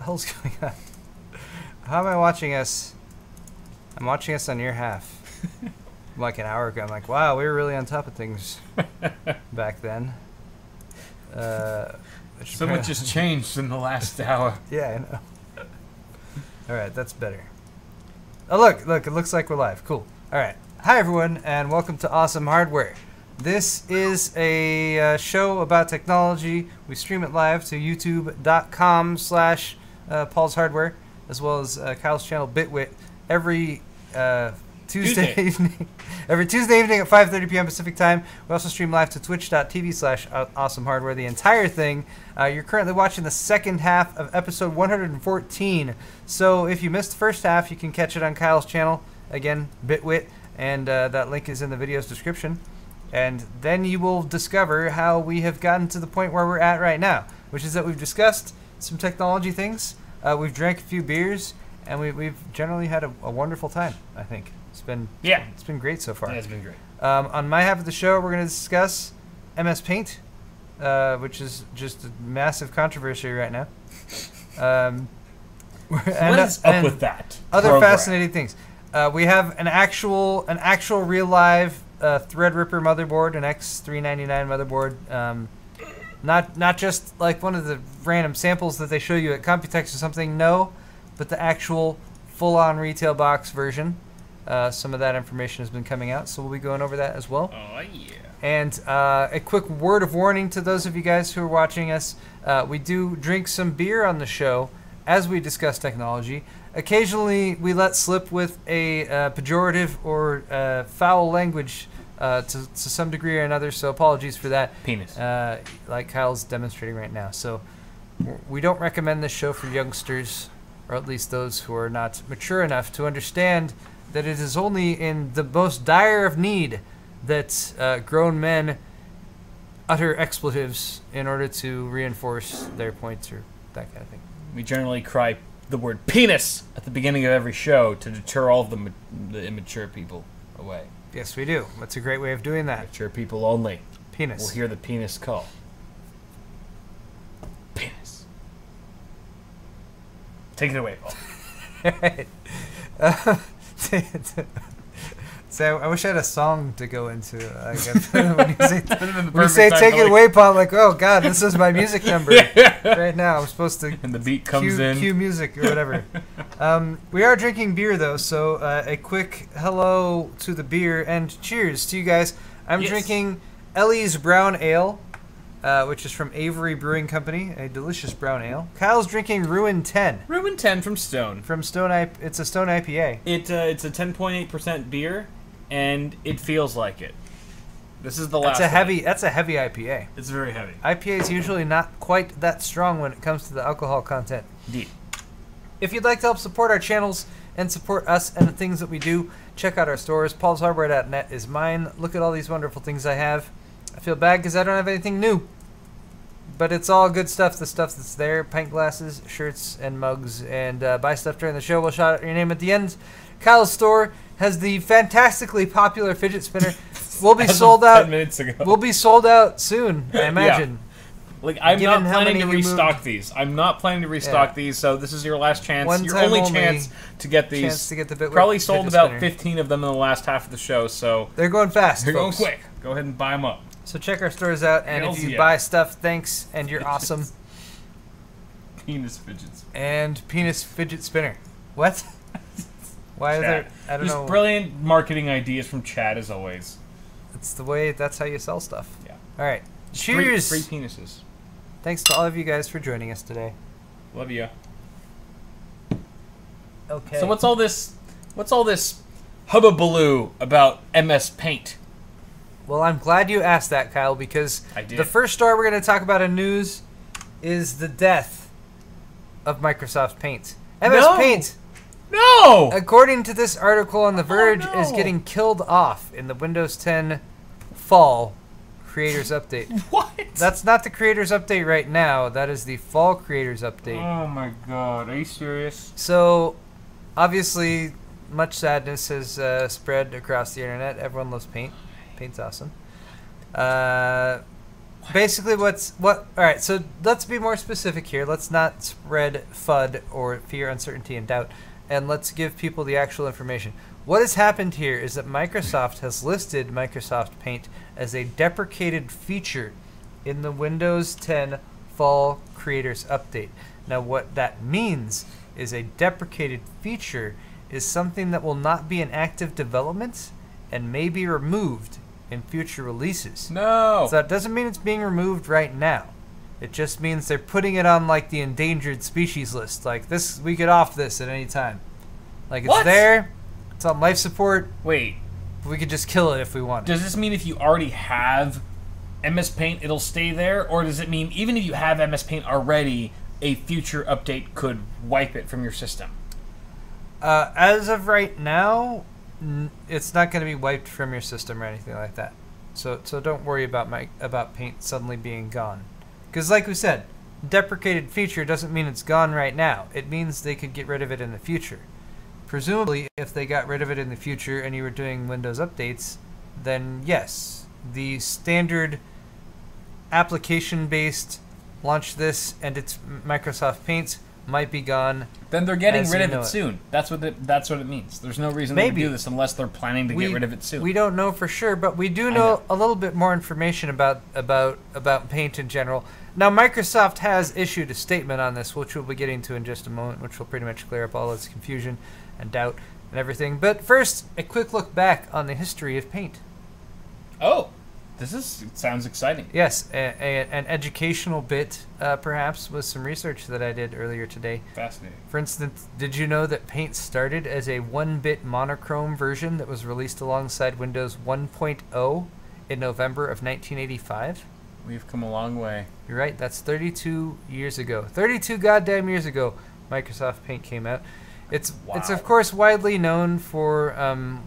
hell's going on? How am I watching us? I'm watching us on your half. Like an hour ago. I'm like, wow, we were really on top of things back then. So much has changed in the last hour. Yeah, I know. Alright, that's better. Oh, look, it looks like we're live. Cool. Alright. Hi, everyone, and welcome to Awesome Hardware. This is a show about technology. We stream it live to youtube.com/Paul's Hardware, as well as Kyle's channel, Bitwit, every Tuesday evening. Every Tuesday evening at 5:30 p.m. Pacific time. We also stream live to twitch.tv/awesomehardware. The entire thing. You're currently watching the second half of episode 114. So if you missed the first half, you can catch it on Kyle's channel. Again, Bitwit, and that link is in the video's description. And then you will discover how we have gotten to the point where we're at right now, which is that we've discussed some technology things. We've drank a few beers, and we've generally had a wonderful time, I think. It's been great so far. Yeah, it's been great. On my half of the show, we're going to discuss MS Paint, which is just a massive controversy right now. What is up with that? Other fascinating things. We have an actual real live Threadripper motherboard, an X399 motherboard. Not just like one of the random samples that they show you at Computex or something. No, but the actual full-on retail box version. Some of that information has been coming out, so we'll be going over that as well. Oh, yeah. And a quick word of warning to those of you guys who are watching us. We do drink some beer on the show as we discuss technology. Occasionally, we let slip with a pejorative or foul language to some degree or another, so apologies for that. Penis. Like Kyle's demonstrating right now. So we don't recommend this show for youngsters, or at least those who are not mature enough to understand that it is only in the most dire of need that grown men utter expletives in order to reinforce their points or that kind of thing. We generally cry the word penis at the beginning of every show to deter all of the immature people away. Yes, we do. That's a great way of doing that. Mature people only Penis. will hear the penis call. Penis. Take it away, Paul. Alright. So I wish I had a song to go into. When you say take it away, Paul, I'm like, oh god, this is my music number right now. I'm supposed to and the beat comes in. Cue music or whatever. We are drinking beer though, so a quick hello to the beer and cheers to you guys. I'm drinking Ellie's Brown Ale, which is from Avery Brewing Company, a delicious brown ale. Kyle's drinking Ruin 10. Ruin 10 from Stone. It's a Stone IPA. It's a 10.8% beer, and it feels like it. This is the last. That's a heavy IPA. It's very heavy. IPA is usually not quite that strong when it comes to the alcohol content. Indeed. If you'd like to help support our channels and support us and the things that we do, check out our stores. paulshardware.net is mine. Look at all these wonderful things I have. I feel bad because I don't have anything new. But it's all good stuff, the stuff that's there. Pint glasses, shirts, and mugs. And buy stuff during the show. We'll shout out your name at the end. Kyle's store has the fantastically popular fidget spinner. We'll be sold out 10 minutes ago. We'll be sold out soon, I imagine. Yeah. Like, I'm not planning to restock these. I'm not planning to restock these, so this is your last chance. Your only chance to get these. Chance to get the Bitwit Probably sold about spinner. 15 of them in the last half of the show, so... They're going fast, They're folks. going quick. Go ahead and buy them up. So check our stores out, and if you buy stuff, thanks, and you're awesome. Penis fidgets. And penis fidget spinner. What? Why are there... I don't know. Just brilliant marketing ideas from Chad, as always. It's the way... That's how you sell stuff. Yeah. All right. Cheers! Free penises. Thanks to all of you guys for joining us today. Love you. Okay. So what's all this hubbubaloo about MS Paint? Well, I'm glad you asked that, Kyle, because the first story we're going to talk about in news is the death of Microsoft Paint. MS Paint, no! according to this article on The Verge, is getting killed off in the Windows 10 Fall Creators Update. What? That's not the Creators Update right now. That is the Fall Creators Update. Oh my god, are you serious? So, obviously, much sadness has spread across the internet. Everyone loves Paint. Paint's awesome. Why basically all right, so let's be more specific here. Let's not spread FUD or fear, uncertainty, and doubt, and let's give people the actual information. What has happened here is that Microsoft has listed Microsoft Paint as a deprecated feature in the Windows 10 Fall Creators Update. Now, what that means is a deprecated feature is something that will not be in active development and may be removed in future releases. No! So that doesn't mean it's being removed right now. It just means they're putting it on like the endangered species list. Like this, we get off this at any time. Like it's there, it's on life support. Wait. We could just kill it if we want. Does this mean if you already have MS Paint, it'll stay there? Or does it mean even if you have MS Paint already, a future update could wipe it from your system? As of right now, it's not going to be wiped from your system or anything like that. So don't worry about Paint suddenly being gone. Because like we said, deprecated feature doesn't mean it's gone right now. It means they could get rid of it in the future. Presumably, if they got rid of it in the future and you were doing Windows updates, then yes, the standard application-based launch this and it's Microsoft Paint might be gone. Then they're getting rid of it soon. That's what it means. There's no reason they would do this unless they're planning to get rid of it soon. We don't know for sure, but we do know a little bit more information about Paint in general. Now, Microsoft has issued a statement on this, which we'll be getting to in just a moment, which will pretty much clear up all its confusion and doubt and everything. But first, a quick look back on the history of Paint. Oh, sounds exciting. Yes, an educational bit, perhaps, with some research that I did earlier today. Fascinating. For instance, did you know that Paint started as a 1-bit monochrome version that was released alongside Windows 1.0 in November of 1985? We've come a long way. You're right, that's 32 years ago. 32 goddamn years ago, Microsoft Paint came out. It's of course widely known for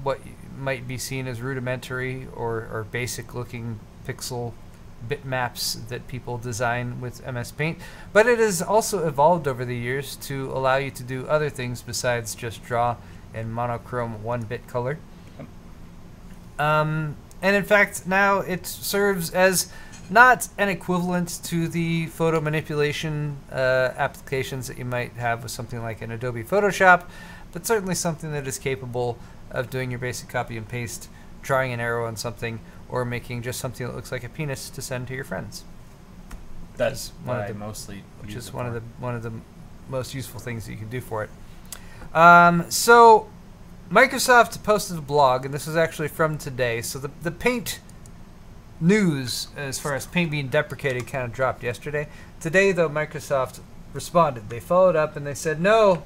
what might be seen as rudimentary or basic looking pixel bitmaps that people design with MS Paint, but it has also evolved over the years to allow you to do other things besides just draw in monochrome 1-bit color. And in fact, now it serves as not an equivalent to the photo manipulation applications that you might have with something like an Adobe Photoshop, but certainly something that is capable of doing your basic copy and paste, drawing an arrow on something, or making just something that looks like a penis to send to your friends. That's one of the one of the most useful things that you can do for it. So Microsoft posted a blog, and this is actually from today. So the Paint news, as far as Paint being deprecated, kind of dropped yesterday. Today, though, Microsoft responded. They followed up and they said, "No,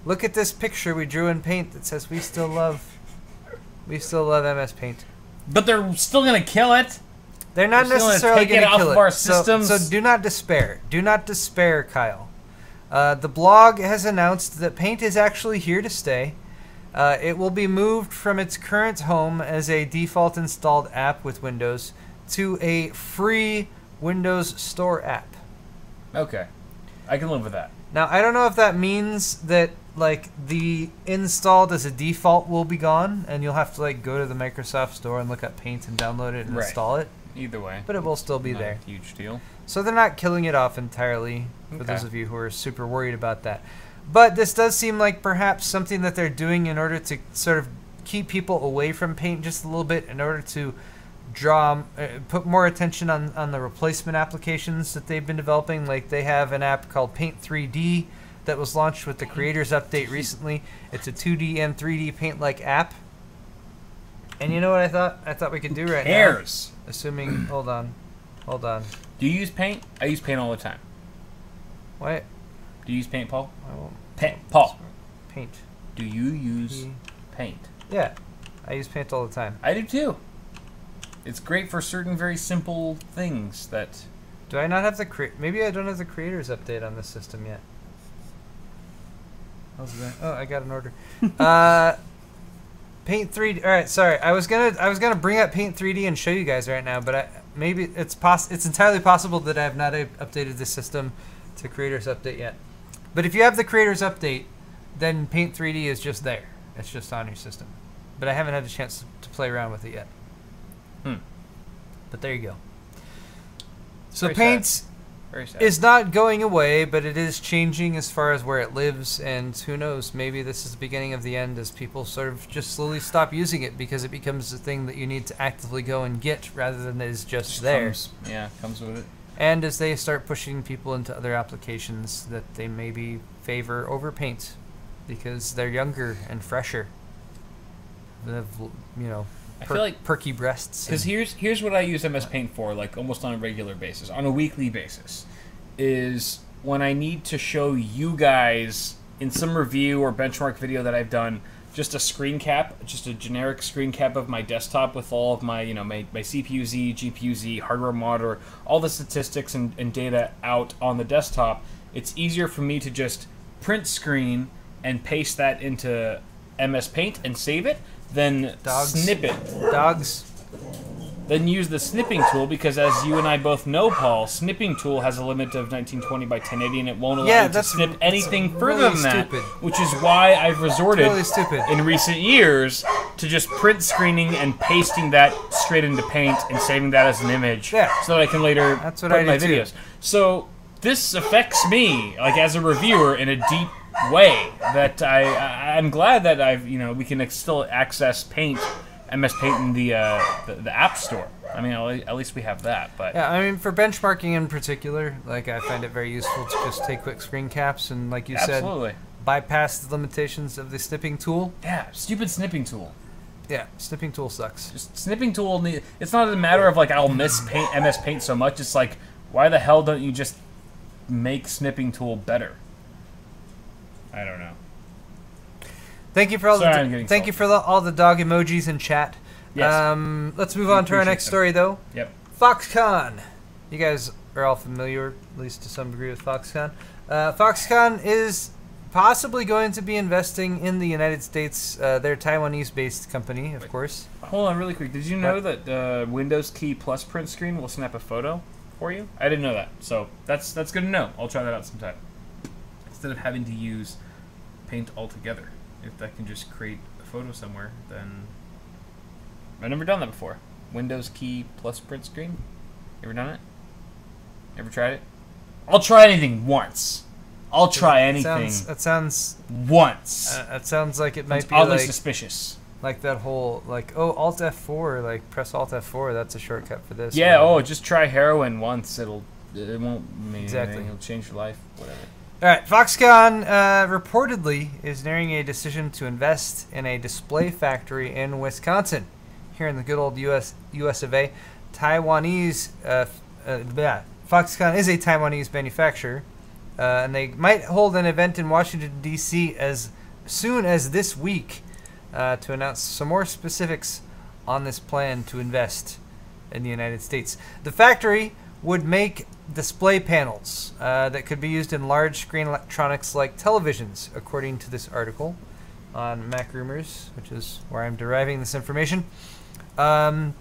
look at this picture we drew in Paint that says we still love MS Paint." But they're still gonna kill it. They're not necessarily going to kill it. Take it off of our systems. So do not despair. Do not despair, Kyle. The blog has announced that Paint is actually here to stay. It will be moved from its current home as a default installed app with Windows to a free Windows Store app. Okay. I can live with that. Now, I don't know if that means that like the installed as a default will be gone and you'll have to like go to the Microsoft Store and look up Paint and download it and install it. Either way. But it will still be there. Huge deal. So they're not killing it off entirely, for those of you who are super worried about that. But this does seem like perhaps something that they're doing in order to sort of keep people away from Paint just a little bit, in order to put more attention on the replacement applications that they've been developing. Like they have an app called Paint 3D that was launched with the Creators Update recently. It's a 2D and 3D Paint-like app. And you know what I thought? I thought we could do right now. Assuming, hold on. Do you use Paint? I use Paint all the time. What? Do you use Paint, Paul? I won't. Paul. Paint. Do you use Paint? Yeah, I use Paint all the time. I do too. It's great for certain very simple things that... Do I not have the... Maybe I don't have the Creators Update on this system yet. How's that? Oh, I got an order. Paint 3D. All right, sorry. I was gonna bring up Paint 3D and show you guys right now, but maybe it's entirely possible that I have not updated the system to Creators Update yet. But if you have the Creators Update, then Paint 3D is just there. It's just on your system. But I haven't had a chance to play around with it yet. But there you go. So Very paint sad. Very sad. is not going away, but it is changing as far as where it lives, and who knows, maybe this is the beginning of the end as people sort of just slowly stop using it because it becomes a thing that you need to actively go and get rather than is just there. Comes with it. And as they start pushing people into other applications that they maybe favor over paint because they're younger and fresher. They have, you know, I feel like perky breasts. Because here's what I use MS Paint for, like almost on a regular basis, on a weekly basis, is when I need to show you guys in some review or benchmark video that I've done, just a screen cap, just a generic screen cap of my desktop with all of my, my CPU-Z, GPU-Z, hardware monitor, all the statistics and data out on the desktop. It's easier for me to just print screen and paste that into MS Paint and save it, then snip it. Then use the snipping tool, because as you and I both know, Paul, snipping tool has a limit of 1920 by 1080, and it won't allow you to snip anything further than that. Which is why I've resorted in recent years to just print screening and pasting that straight into Paint and saving that as an image, so that I can later put my videos. So this affects me, like as a reviewer, in a deep way that I'm glad that we can still access Paint, MS Paint in the App Store. I mean, at least we have that. But yeah, I mean, for benchmarking in particular, like I find it very useful to just take quick screen caps and, like you said, bypass the limitations of the snipping tool. Yeah, stupid snipping tool. Yeah, snipping tool sucks. Just snipping tool. It's not a matter of like I'll miss MS Paint so much. It's like, why the hell don't you just make snipping tool better? I don't know. Thank you for all all the dog emojis in chat. Yes. Let's move on to our next story, though. Yep. Foxconn. You guys are all familiar, at least to some degree, with Foxconn. Foxconn is possibly going to be investing in the United States. They're Taiwanese-based company, of course. Hold on, really quick. Did you know that Windows Key Plus print screen will snap a photo for you? I didn't know that, so that's good to know. I'll try that out sometime. Instead of having to use Paint altogether. If I can just create a photo somewhere, then... I've never done that before. Windows Key Plus print screen? You ever done it? Ever tried it? I'll try anything once. I'll try anything. That sounds once. It sounds like it might be oddly suspicious. Like that whole, like, oh, Alt F4, like press Alt F4. That's a shortcut for this. Yeah. Just try heroin once. It won't mean anything. It'll change your life. Whatever. All right, Foxconn reportedly is nearing a decision to invest in a display factory in Wisconsin, here in the good old US of A. Foxconn is a Taiwanese manufacturer, and they might hold an event in Washington, D.C. as soon as this week to announce some more specifics on this plan to invest in the United States. The factory would make display panels that could be used in large screen electronics like televisions, according to this article on Mac Rumors, which is where I'm deriving this information. The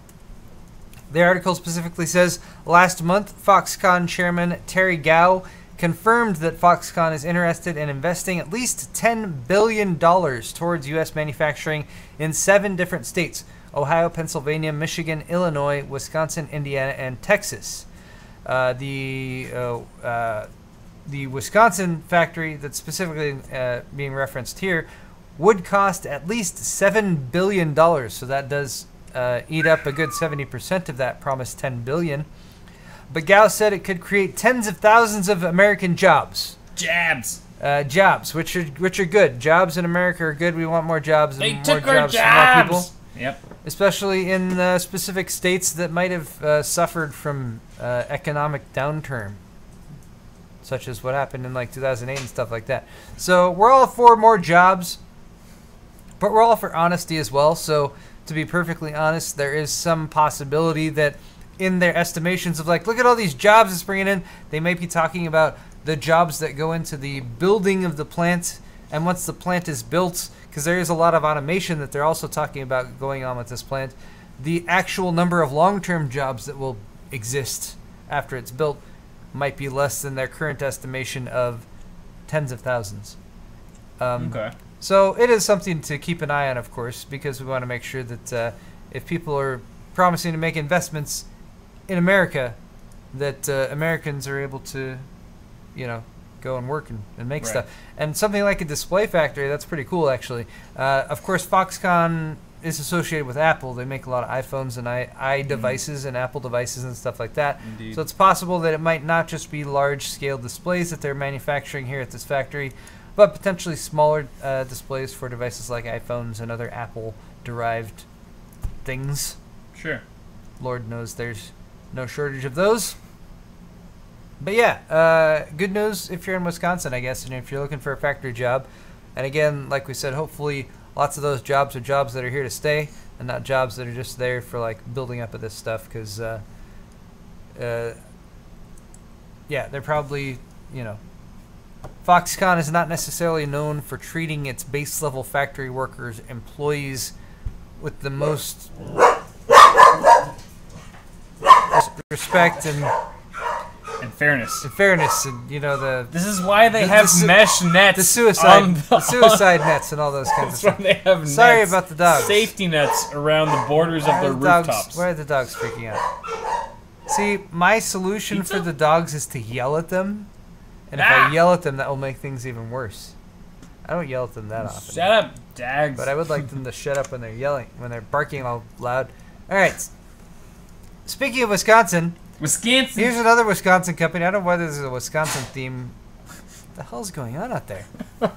article specifically says, last month, Foxconn chairman Terry Gao confirmed that Foxconn is interested in investing at least $10 billion towards U.S. manufacturing in 7 different states: Ohio, Pennsylvania, Michigan, Illinois, Wisconsin, Indiana, and Texas. The Wisconsin factory that's specifically being referenced here would cost at least $7 billion, so that does eat up a good 70% of that promised $10 billion. But Gao said it could create tens of thousands of American jobs. Jobs, which are good. Jobs in America are good. We want more jobs and more jobs for more people. Yep. Especially in specific states that might have suffered from economic downturn, such as what happened in like 2008 and stuff like that. So we're all for more jobs, but we're all for honesty as well. So to be perfectly honest, there is some possibility that in their estimations of like, look at all these jobs it's bringing in, they might be talking about the jobs that go into the building of the plant, and once the plant is built, because there is a lot of automation that they're also talking about going on with this plant, the actual number of long-term jobs that will exist after it's built might be less than their current estimation of tens of thousands. Okay. So it is something to keep an eye on, of course, because we want to make sure that if people are promising to make investments in America, that Americans are able to, you know, go and work and make Right. stuff. And something like a display factory, that's pretty cool, actually. Of course, Foxconn is associated with Apple. They make a lot of iPhones and iDevices and Apple devices and stuff like that. Indeed. So it's possible that it might not just be large-scale displays that they're manufacturing here at this factory, but potentially smaller displays for devices like iPhones and other Apple-derived things. Sure. Lord knows there's no shortage of those. But yeah, good news if you're in Wisconsin, I guess, and if you're looking for a factory job. And again, like we said, hopefully lots of those jobs are jobs that are here to stay and not jobs that are just there for like building up of this stuff, because yeah, they're probably, you know, Foxconn is not necessarily known for treating its base level factory workers, employees, with the most respect and fairness. and you know This is why they have mesh nets. the suicide nets and all those kinds of That's why stuff. they have Sorry nets, about the dogs. safety nets around the borders of Why their are the dogs- rooftops. Why are the dogs freaking out? See, my solution Pizza? for the dogs is to yell at them, and if I yell at them, that will make things even worse. I don't yell at them that often. Shut up, Dags. But I would like them to shut up when they're yelling, when they're barking all loud. All right. Speaking of Wisconsin, Wisconsin. here's another Wisconsin company. I don't know whether there's a Wisconsin theme. What the hell's going on out there? My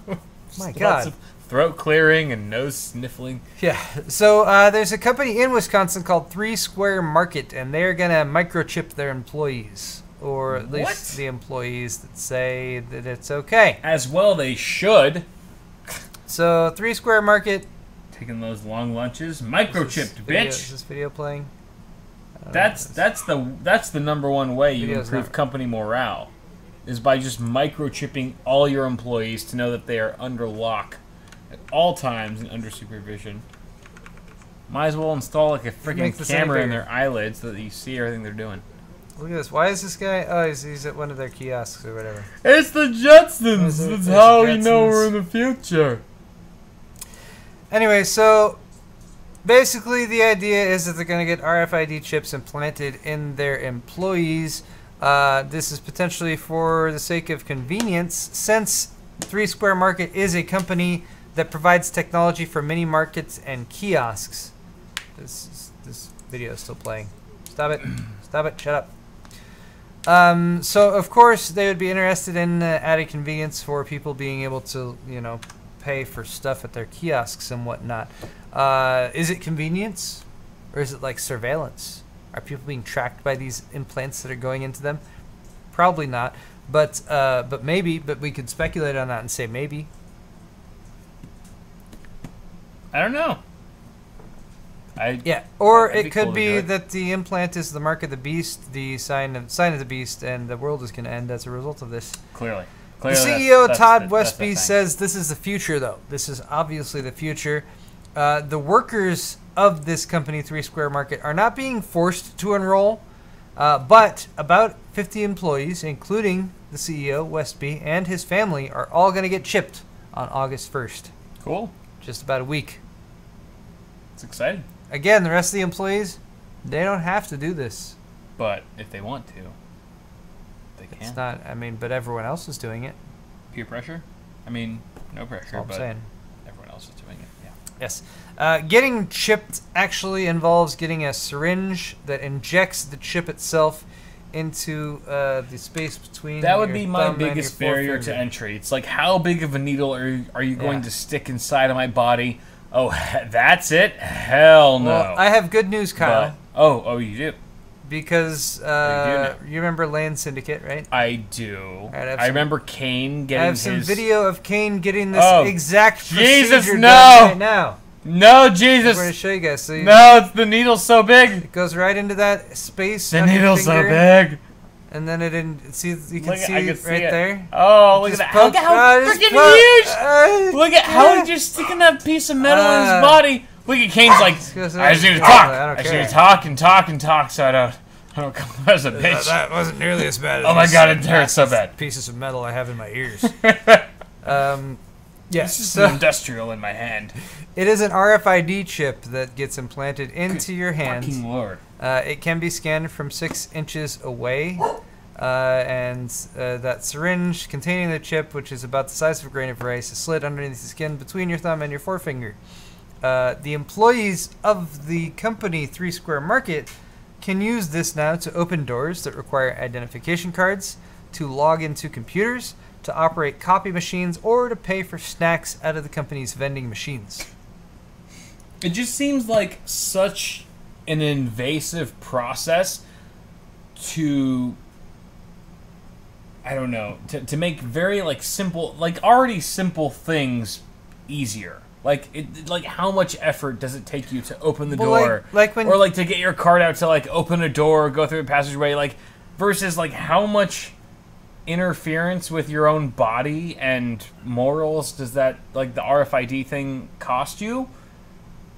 Lots God. of throat clearing and nose sniffling. Yeah. So there's a company in Wisconsin called 3 Square Market, and they're going to microchip their employees, or at least What? the employees that say that it's okay. As well, they should. So 3 Square Market. Taking those long lunches, microchipped, bitch. Is this video playing? That's the number one way you Video's improve not- company morale, is by just microchipping all your employees to know that they are under lock at all times and under supervision. Might as well install like a Make freaking this camera any in bigger. their eyelids so that you see everything they're doing. Look at this. Why is this guy? Oh, he's at one of their kiosks or whatever. It's the Jetsons. Is it- That's it's how the we know Jetsons. we're in the future. Anyway, so basically the idea is that they're going to get RFID chips implanted in their employees. This is potentially for the sake of convenience, since 3 Square Market is a company that provides technology for mini markets and kiosks. This video is still playing. Stop it. Stop it. Shut up. So, of course, they would be interested in added convenience for people being able to, you know, pay for stuff at their kiosks and whatnot. Is it convenience, or is it like surveillance? Are people being tracked by these implants that are going into them? Probably not, but maybe. But we could speculate on that and say maybe. I don't know. Yeah, or That'd it be could cool to be do it. that the implant is the mark of the beast, the sign of the beast, and the world is going to end as a result of this. Clearly. The Clearly CEO, that's Todd the Westby, thing. says this is the future, though. This is obviously the future. The workers of this company, 3 Square Market, are not being forced to enroll, but about 50 employees, including the CEO, Westby, and his family, are all going to get chipped on August 1st. Cool. Just about a week. It's exciting. Again, the rest of the employees, they don't have to do this. But if they want to, they can. It's not, I mean, but everyone else is doing it. Peer pressure? I mean, no pressure, That's all I'm but saying. everyone else is doing it. Yeah. Yes. Getting chipped actually involves getting a syringe that injects the chip itself into the space between That would your be my thumb and biggest your barrier to forefinger. entry. It's like, how big of a needle are you going Yeah. to stick inside of my body? Oh, that's it? Hell no. Well, I have good news, Kyle, But, oh, you do? because now? you remember Land Syndicate, right? I do. Right, I have I remember Qain getting I have some his... video of Qain getting this Oh, exact Jesus, procedure no! done right now. No, I'm Jesus! going to show you guys. So No, it's the needle's so big! it goes right into that space. The on your needle's so finger, big! And then it in. See, you can Look at- see I it can see right it. there. Oh, look at Just that. Look poke- at how just freaking poke- huge! Look at how you're sticking that piece of metal in his Uh, body. Look at Kane's like, goes I just need to right- talk. I don't I just need care. to talk and talk and talk so I don't come as a bitch. That wasn't nearly as bad as Oh my this god, it hurts so bad. pieces of metal I have in my ears. Yes, this is so industrial in my hand. It is an RFID chip that gets implanted into your hand. Fucking Lord. It can be scanned from 6 inches away. And that syringe containing the chip, which is about the size of a grain of rice, is slid underneath the skin between your thumb and your forefinger. The employees of the company 3 Square Market can use this now to open doors that require identification cards, to log into computers, to operate copy machines, or to pay for snacks out of the company's vending machines. It just seems like such an invasive process to, I don't know, to make very like simple, like already simple things easier. Like how much effort does it take you to open the door, or like to get your card out to like open a door, or go through a passageway, like versus like how much interference with your own body and morals does that like the RFID thing cost you?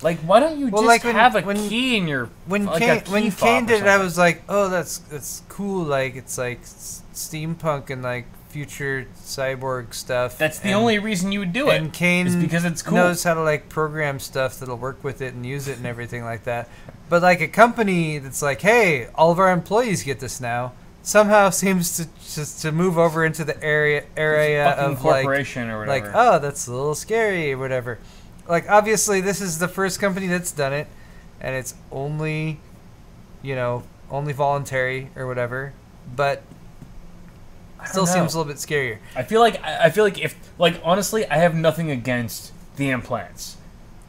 Like, why don't you just have a key in your when Qain did it, I was like, oh, that's cool. Like it's like steampunk and like future cyborg stuff. That's the only reason you would do it. And Qain is because it's cool. Knows how to like program stuff that'll work with it and use it and everything like that. But like a company that's like, hey, all of our employees get this now, somehow seems to just to move over into the area of corporation or whatever. Like, oh, that's a little scary or whatever. Like, obviously, this is the first company that's done it, and it's only, only voluntary or whatever. But still seems a little bit scarier. I feel like if honestly, I have nothing against the implants.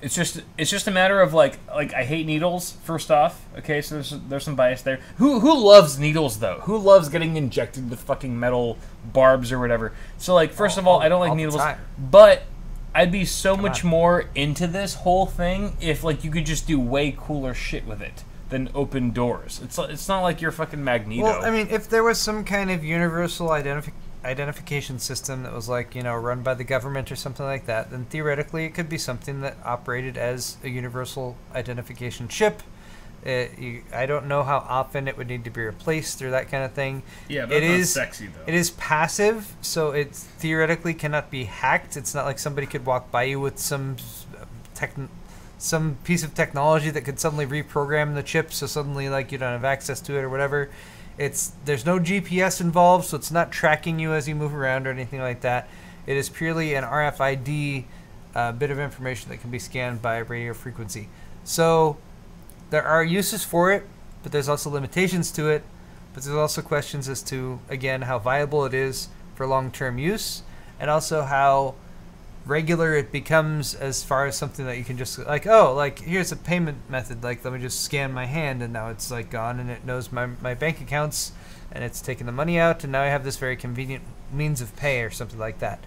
It's just a matter of like I hate needles. First off, okay, so there's some bias there. Who loves needles though? Who loves getting injected with fucking metal barbs or whatever? So like, first of all, I don't like needles, but I'd be so much more into this whole thing if like you could just do way cooler shit with it than open doors. It's not like you're fucking Magneto. Well, I mean, if there was some kind of universal identification system that was like, run by the government or something like that, then theoretically it could be something that operated as a universal identification chip. I don't know how often it would need to be replaced or that kind of thing. Yeah, but it's not sexy though. It is passive, so it theoretically cannot be hacked. It's not like somebody could walk by you with some piece of technology that could suddenly reprogram the chip, so suddenly like you don't have access to it or whatever. There's no GPS involved, so it's not tracking you as you move around or anything like that. It is purely an RFID bit of information that can be scanned by radio frequency. So there are uses for it, but there's also limitations to it. But there's also questions as to, again, how viable it is for long-term use, and also how regular it becomes as far as something that you can just like, oh, like here's a payment method, like let me just scan my hand and now it's like gone and it knows my bank accounts and it's taking the money out and now I have this very convenient means of pay or something like that.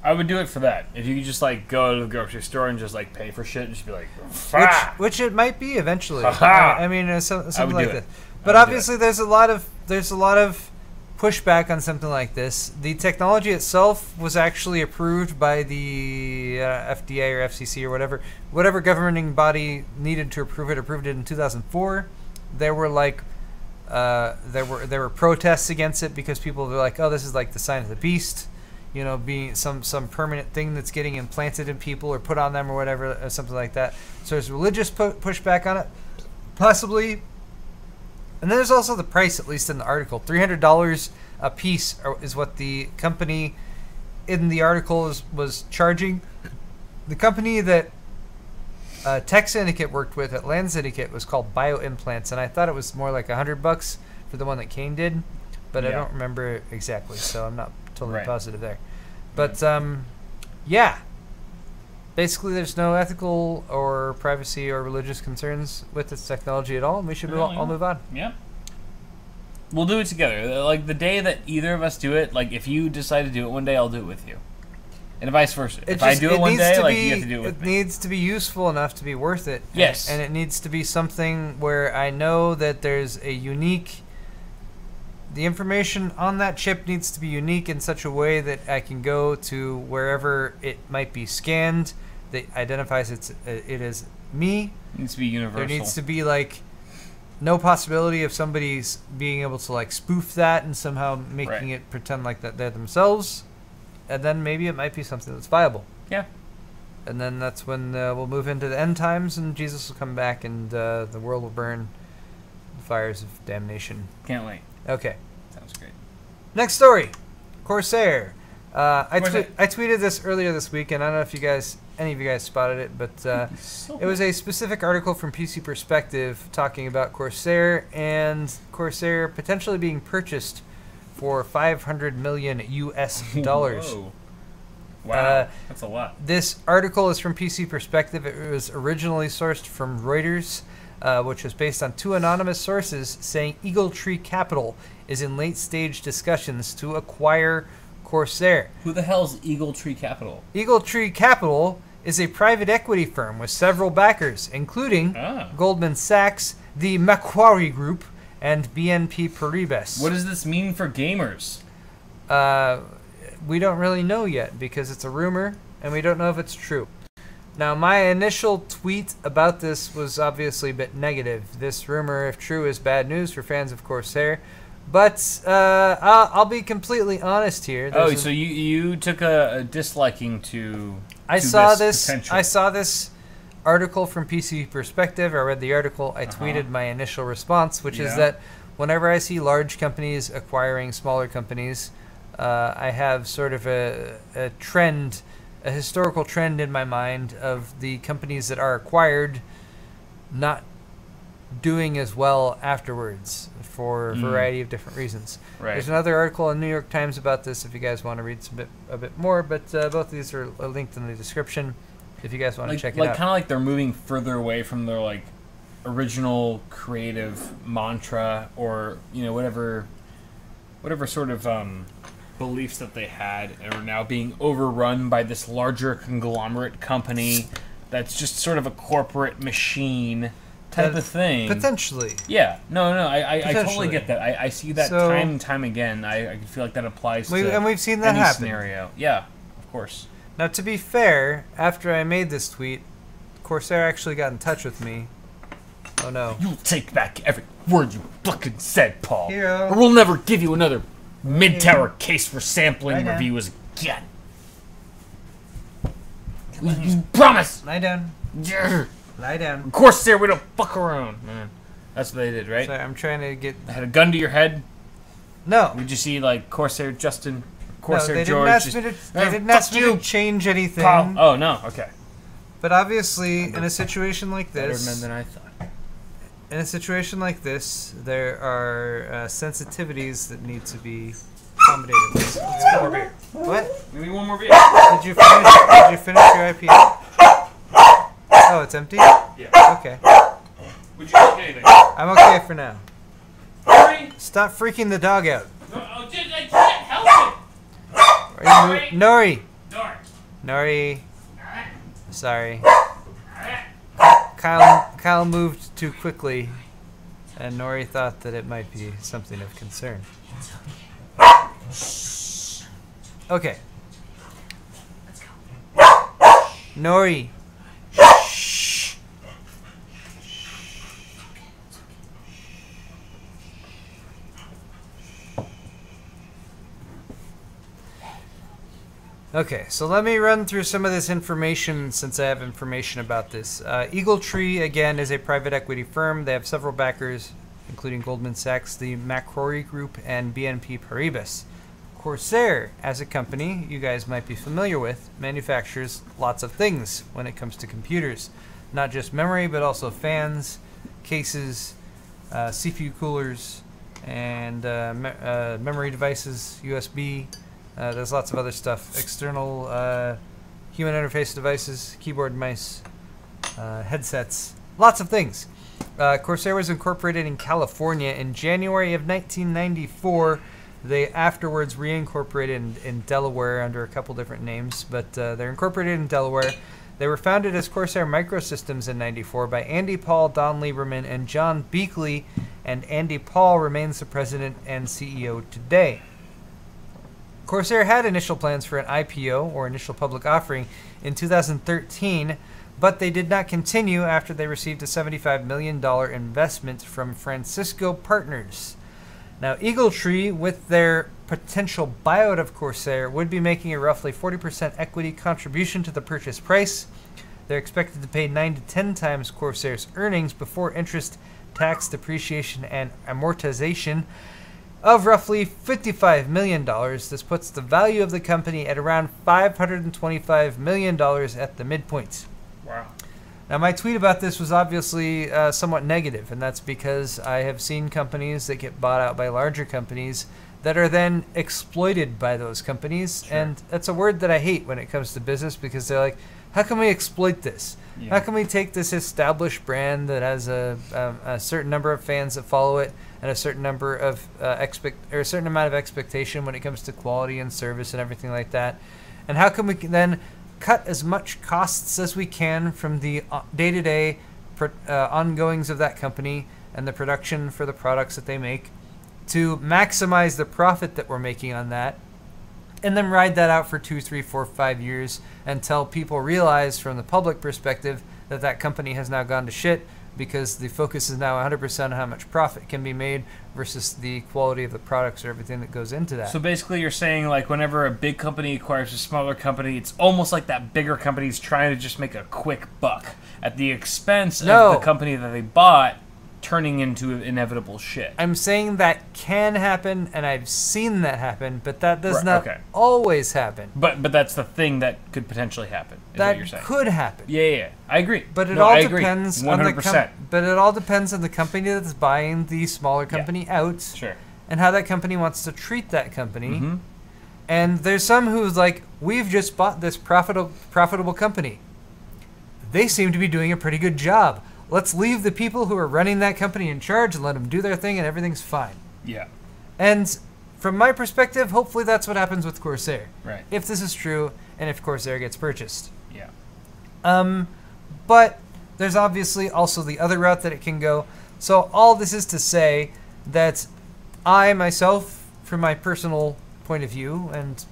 I would do it for that. If you could just like go to the grocery store and just like pay for shit and just be like, which it might be eventually. I mean, something like that. But obviously, there's a lot of pushback on something like this. The technology itself was actually approved by the FDA or FCC or whatever governing body needed to approve it. Approved it in 2004. There were there were protests against it because people were like, oh, this is like the sign of the beast. Being some permanent thing that's getting implanted in people or put on them or whatever, or something like that. So there's religious pushback on it, possibly. And then there's also the price, at least in the article. $300 a piece is what the company in the article was charging. The company that Tech Syndicate worked with at Land Syndicate was called BioImplants, and I thought it was more like $100 for the one that Qain did, but I don't remember exactly, so I'm not totally positive there. But yeah, basically there's no ethical or privacy or religious concerns with this technology at all, and we should all move on. Yeah, we'll do it together. Like the day that either of us do it, like if you decide to do it one day, I'll do it with you, and vice versa. If I do it one day, like you have to do it with me. It needs to be useful enough to be worth it. Yes, and it needs to be something where I know that there's a unique. The information on that chip needs to be unique in such a way that I can go to wherever it might be scanned that identifies it is me. It needs to be universal. There needs to be like no possibility of somebody's being able to like spoof that and somehow making it pretend like that they're themselves. and then maybe it might be something that's viable. Yeah. And then that's when we'll move into the end times, and Jesus will come back, and the world will burn the fires of damnation. Can't wait. Okay. Sounds great. Next story, Corsair. I tweeted this earlier this week, and I don't know if any of you guys spotted it, but it was a specific article from PC Perspective talking about Corsair and Corsair potentially being purchased for $500 million US. Whoa. Wow, that's a lot. This article is from PC Perspective. It was originally sourced from Reuters, which was based on 2 anonymous sources saying EagleTree Capital is in late-stage discussions to acquire Corsair. Who the hell's EagleTree Capital? EagleTree Capital is a private equity firm with several backers, including Goldman Sachs, the Macquarie Group, and BNP Paribas. What does this mean for gamers? We don't really know yet because it's a rumor, and we don't know if it's true. Now, my initial tweet about this was obviously a bit negative. This rumor, if true, is bad news for fans of Corsair. But I'll be completely honest here. So you took a disliking to I saw this I saw this article from PC Perspective. I read the article. I tweeted my initial response, which is that whenever I see large companies acquiring smaller companies, I have sort of a trend, a historical trend in my mind of the companies that are acquired not doing as well afterwards for a variety of different reasons. Right. There's another article in New York Times about this if you guys want to read a bit more, but both of these are linked in the description if you guys want to check it out. Kind of like they're moving further away from their like original creative mantra, or whatever sort of beliefs that they had, and are now being overrun by this larger conglomerate company that's just sort of a corporate machine type of thing. Potentially. Yeah. No, I totally get that. I see that time and time again. I feel like that applies to and we've seen that any happen. scenario. Yeah, of course. Now, to be fair, after I made this tweet, Corsair actually got in touch with me. Oh, no. You'll take back every word you fucking said, Paul. Hero. Or we'll never give you another mid-tower case for sampling reviews again. Promise! Lie down. Yeah. Lie down. Of course, there we don't fuck around, man. That's what they did, right? Sorry, I'm trying to get... They had a gun to your head. No. Did you see, like, Corsair Justin, Corsair they George? They didn't ask me to change anything. Paul. Oh, no, okay. But obviously, in a situation like this... Better men than I thought. In a situation like this, there are sensitivities that need to be accommodated. Let's go. More beer. What? Give me one more beer. Did you finish your IPA? Oh, it's empty? Yeah. Okay. Would you like anything? I'm okay for now. Hurry! Stop freaking the dog out. I can't help it! Nori! Nori. Sorry. Kyle moved too quickly, and Nori thought that it might be something of concern. Okay. Let's go. Nori. Okay, so let me run through some of this information since I have information about this. EagleTree, again, is a private equity firm. They have several backers, including Goldman Sachs, the Macquarie Group, and BNP Paribas. Corsair, as a company you guys might be familiar with, manufactures lots of things when it comes to computers. Not just memory, but also fans, cases, CPU coolers, and memory devices, USB. There's lots of other stuff. External human interface devices, keyboard, mice, headsets, lots of things. Corsair was incorporated in California in January of 1994. They afterwards reincorporated in Delaware under a couple different names, but they're incorporated in Delaware. They were founded as Corsair Microsystems in '94 by Andy Paul, Don Lieberman, and John Beakley, and Andy Paul remains the president and CEO today. Corsair had initial plans for an IPO, or initial public offering, in 2013, but they did not continue after they received a $75 million investment from Francisco Partners. Now, EagleTree, with their potential buyout of Corsair would be making a roughly 40% equity contribution to the purchase price. They're expected to pay 9 to 10 times Corsair's earnings before interest, tax, depreciation, and amortization of roughly $55 million. This puts the value of the company at around $525 million at the midpoint. Wow. Now, my tweet about this was obviously somewhat negative, and that's because I have seen companies that get bought out by larger companies that are then exploited by those companies. Sure. And that's a word that I hate when it comes to business, because they're like, how can we exploit this? Yeah. How can we take this established brand that has a certain number of fans that follow it and a certain number of a certain amount of expectation when it comes to quality and service and everything like that, and how can we then cut as much costs as we can from the day-to-day ongoings of that company and the production for the products that they make to maximize the profit that we're making on that, and then ride that out for 2, 3, 4, 5 years until people realize from the public perspective that that company has now gone to shit, because the focus is now 100% on how much profit can be made versus the quality of the products or everything that goes into that. So basically you're saying, like, whenever a big company acquires a smaller company, it's almost like that bigger company is trying to just make a quick buck at the expense of the company that they bought turning into inevitable shit. I'm saying that can happen, and I've seen that happen, but that does not always happen. But that's the thing that could potentially happen, is what you're saying. That could happen. Yeah. I agree. But it all depends on the 100%. But it all depends on the company that's buying the smaller company out. Sure. And how that company wants to treat that company. Mm-hmm. And there's some who's like, we've just bought this profitable company. They seem to be doing a pretty good job. Let's leave the people who are running that company in charge and let them do their thing, and everything's fine. Yeah. And from my perspective, hopefully that's what happens with Corsair. Right. If this is true, and if Corsair gets purchased. Yeah. But there's obviously also the other route that it can go. So all this is to say that I myself, from my personal point of view, and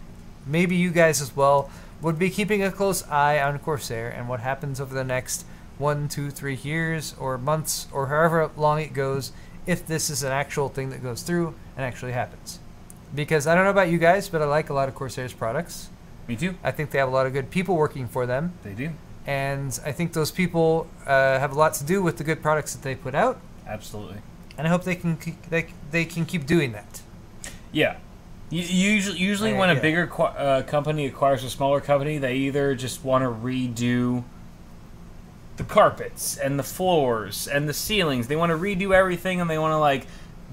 maybe you guys as well, would be keeping a close eye on Corsair and what happens over the next 1, 2, 3 years or months or however long it goes, if this is an actual thing that goes through and actually happens. Because I don't know about you guys, but I like a lot of Corsair's products. Me too. I think they have a lot of good people working for them. They do. And I think those people have a lot to do with the good products that they put out. Absolutely. And I hope they can keep doing that. Yeah. Usually when a bigger company acquires a smaller company, they either just want to redo the carpets and the floors and the ceilings. They want to redo everything, and they want to, like,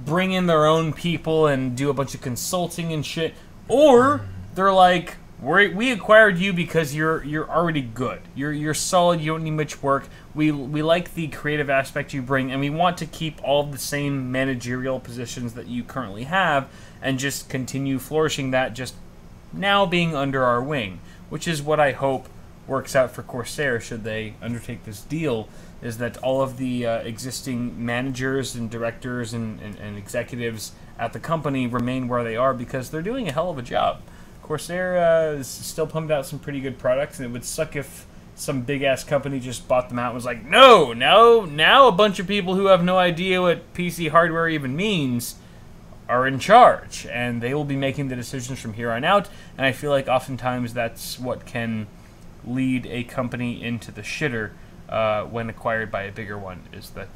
bring in their own people and do a bunch of consulting and shit. Or they're like, we acquired you because you're already good. You're solid. You don't need much work. We like the creative aspect you bring, and we want to keep all the same managerial positions that you currently have and just continue flourishing that, just now being under our wing, which is what I hope works out for Corsair should they undertake this deal, is that all of the existing managers and directors and executives at the company remain where they are, because they're doing a hell of a job. Corsair is still pumped out some pretty good products, and it would suck if some big-ass company just bought them out and was like, no, now a bunch of people who have no idea what PC hardware even means are in charge, and they will be making the decisions from here on out. And I feel like oftentimes that's what can lead a company into the shitter when acquired by a bigger one, is that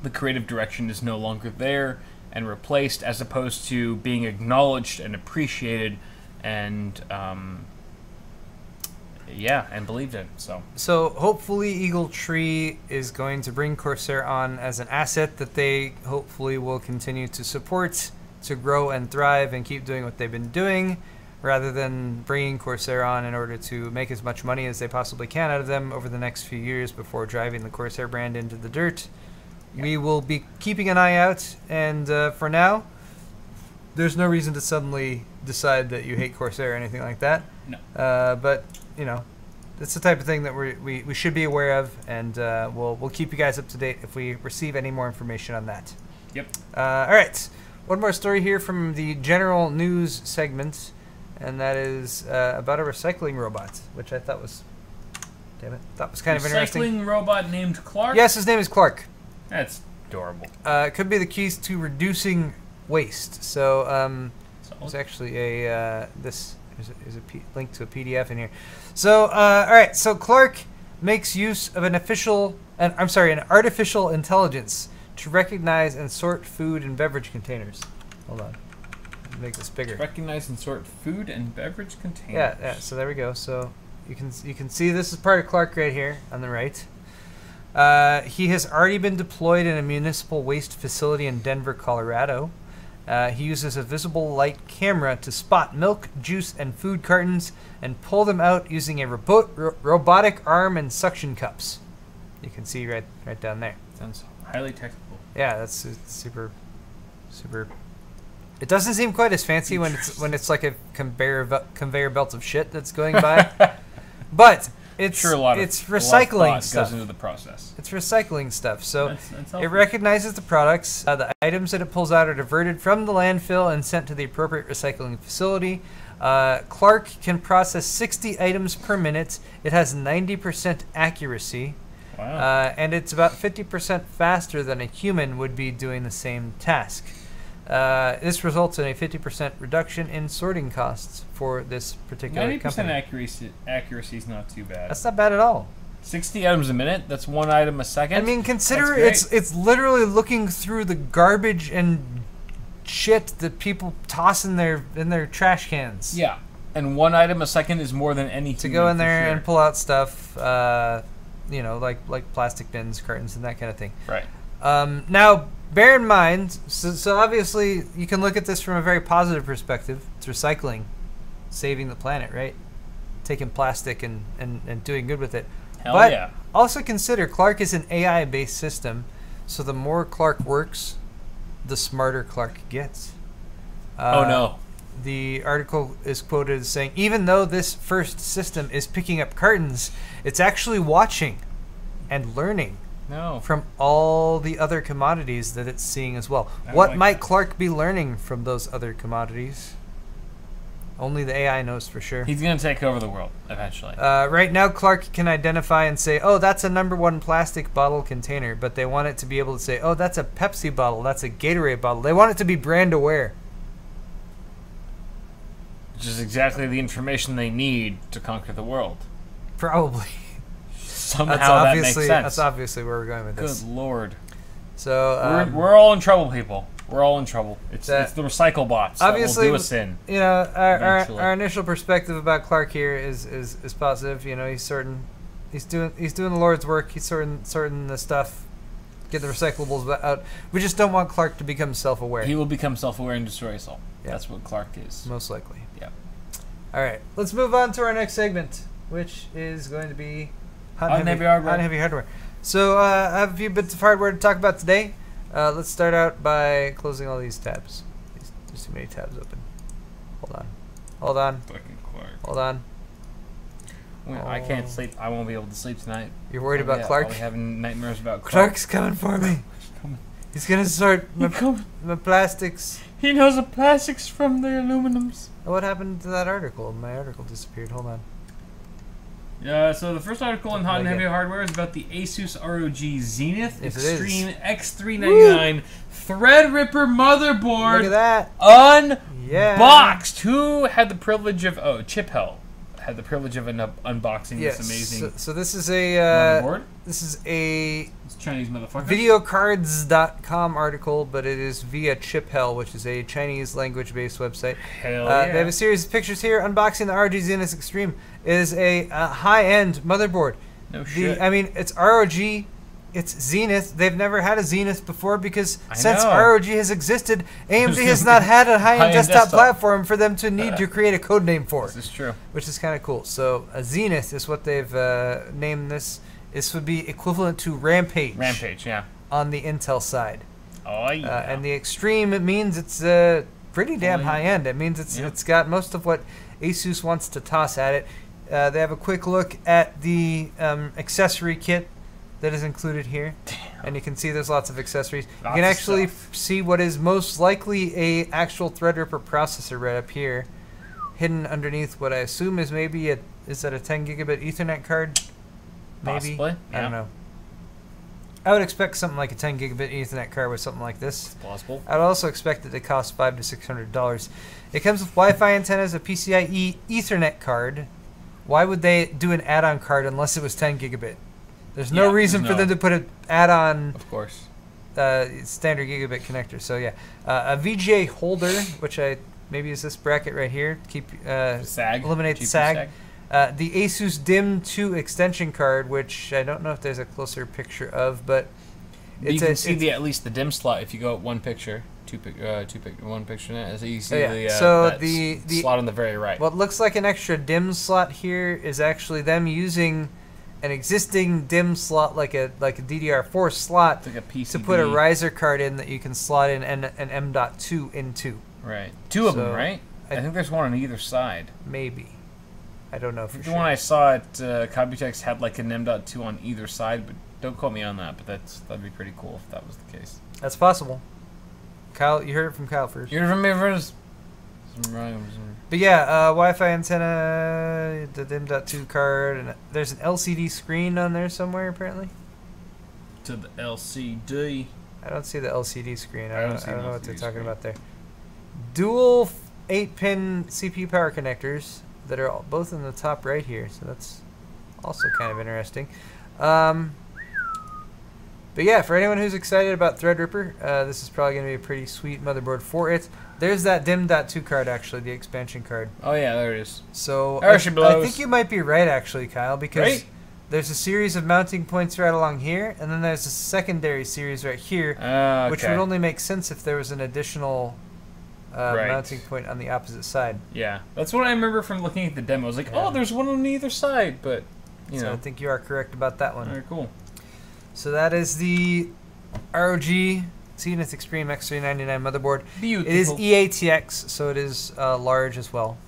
the creative direction is no longer there and replaced, as opposed to being acknowledged and appreciated and and believed in. So hopefully EagleTree is going to bring Corsair on as an asset that they hopefully will continue to support, to grow and thrive and keep doing what they've been doing, rather than bringing Corsair on in order to make as much money as they possibly can out of them over the next few years before driving the Corsair brand into the dirt. Yeah. We will be keeping an eye out, and for now, there's no reason to suddenly decide that you hate Corsair or anything like that. No. But, you know, it's the type of thing that we should be aware of, and we'll keep you guys up to date if we receive any more information on that. Yep. All right. One more story here from the general news segment, and that is about a recycling robot, which I thought was, kind of interesting. Recycling robot named Clarke? Yes, his name is Clarke. That's adorable. It could be the keys to reducing waste. So There's actually a link to a PDF in here. So all right, so Clarke makes use of an artificial intelligence to recognize and sort food and beverage containers. Hold on, make this bigger. Recognize and sort food and beverage containers. Yeah. So there we go. So you can see this is part of Clarke right here on the right. He has already been deployed in a municipal waste facility in Denver, Colorado. He uses a visible light camera to spot milk, juice, and food cartons and pull them out using a robotic arm and suction cups. You can see right down there. Sounds highly technical. Yeah, that's super. It doesn't seem quite as fancy when it's like a conveyor belt of shit that's going by, but it's recycling stuff. Goes into the process. It's recycling stuff. So that's it recognizes the products. The items that it pulls out are diverted from the landfill and sent to the appropriate recycling facility. Clarke can process 60 items per minute. It has 90% accuracy. Wow. And it's about 50% faster than a human would be doing the same task. This results in a 50% reduction in sorting costs for this particular company. 90% accuracy is not too bad. That's not bad at all. 60 items a minute. That's 1 item a second. I mean, consider it's literally looking through the garbage and shit that people toss in their trash cans. Yeah, and 1 item a second is more than any to go in there and pull out stuff. Like plastic bins, cartons, and that kind of thing. Right. Now, bear in mind, so obviously you can look at this from a very positive perspective. It's recycling, saving the planet, right? Taking plastic and doing good with it. Hell yeah. Also consider Clarke is an AI-based system, so the more Clarke works, the smarter Clarke gets. Oh no. The article is quoted as saying, even though this first system is picking up cartons, it's actually watching and learning from all the other commodities that it's seeing as well. What might Clarke be learning from those other commodities? Only the AI knows for sure. He's going to take over the world eventually. Right now, Clarke can identify and say, oh, that's a #1 plastic bottle container, but they want it to be able to say, oh, that's a Pepsi bottle, that's a Gatorade bottle. They want it to be brand aware. Which is exactly the information they need to conquer the world. Probably. Somehow that makes sense. That's obviously where we're going with this. Good lord. So we're all in trouble, people. We're all in trouble. It's the recycle bots obviously, that will do us in. You know, our initial perspective about Clarke here is positive. You know, he's doing the Lord's work. He's sorting the stuff, get the recyclables out. We just don't want Clarke to become self-aware. He will become self-aware and destroy us all. Yeah. That's what Clarke is. Most likely. Yeah. All right, let's move on to our next segment, which is going to be hot and heavy hardware. So I have a few bits of hardware to talk about today. Let's start out by closing all these tabs. There's too many tabs open. Hold on. Fucking Clarke. Hold on. I can't sleep. I won't be able to sleep tonight. You're worried about Clarke? I'll be having nightmares about Clarke. Clarke's coming for me. He's gonna sort my plastics. He knows the plastics from the aluminums. What happened to that article? My article disappeared. Hold on. Yeah, so the first article in Hot and Heavy Hardware is about the ASUS ROG Zenith Extreme X399 Threadripper Motherboard. Look at that. Unboxed. Who had the privilege of... Oh, Chip Hell had the privilege of unboxing this amazing so this is a motherboard. This is a it's Chinese motherfucker. Videocards.com article, but it is via Chip Hell, which is a Chinese language-based website. Hell yeah. They have a series of pictures here unboxing the ROG Zenith Extreme. It is a high-end motherboard. No shit. I mean, it's ROG, it's Zenith. They've never had a Zenith before because since ROG has existed, AMD has not had a high-end desktop platform for them to need to create a code name for. This is true. Which is kind of cool. So a Zenith is what they've named this. This would be equivalent to Rampage. Rampage, yeah. On the Intel side. Oh, yeah. And the Extreme, it means it's pretty damn high-end. It means it's got most of what ASUS wants to toss at it. They have a quick look at the accessory kit that is included here. Damn. And you can see there's lots of accessories. You can actually see what is most likely a actual Threadripper processor right up here, hidden underneath what I assume is maybe is that a 10 gigabit Ethernet card? Maybe. Possibly. I don't know. I would expect something like a 10 gigabit Ethernet card with something like this. It's possible. I would also expect it to cost $500 to $600. It comes with Wi-Fi antennas, a PCIe Ethernet card. Why would they do an add-on card unless it was 10 gigabit? There's no reason for them to put an add-on. Of course. Standard gigabit connector. So yeah, a VGA holder, which maybe is this bracket right here. Keep sag. Eliminate the sag. The ASUS DIMM 2 extension card, which I don't know if there's a closer picture of, but you can see at least the DIMM slot if you go up one picture, one picture now. So you see the slot on the very right. What looks like an extra DIMM slot here is actually them using an existing DIMM slot, like a DDR4 slot, like a PCB. To put a riser card in that you can slot in an M.2 into. Right. Two of them, right? I think there's one on either side. Maybe. I don't know for sure. The one I saw at Computex had like an M.2 on either side, but don't quote me on that. But that'd be pretty cool if that was the case. That's possible. Kyle, you heard it from Kyle first. You heard it from me first. But yeah, Wi-Fi antenna, the DIMM.2 card, and there's an LCD screen on there somewhere apparently. To the LCD. I don't see the LCD screen. I don't know what they're talking about there. Dual 8-pin CPU power connectors that are both in the top right here, so that's also kind of interesting. But yeah, for anyone who's excited about Threadripper, this is probably going to be a pretty sweet motherboard for it. There's that DIMM.2 card, actually, the expansion card. Oh yeah, there it is. So I think you might be right, actually, Kyle, because there's a series of mounting points right along here, and then there's a secondary series right here, which would only make sense if there was an additional mounting point on the opposite side. Yeah, that's what I remember from looking at the demo. I was like, oh, there's one on either side, but you know. I think you are correct about that one. All right, cool. So that is the ROG Zenith Extreme X399 motherboard. Beautiful. It is EATX, so it is large as well,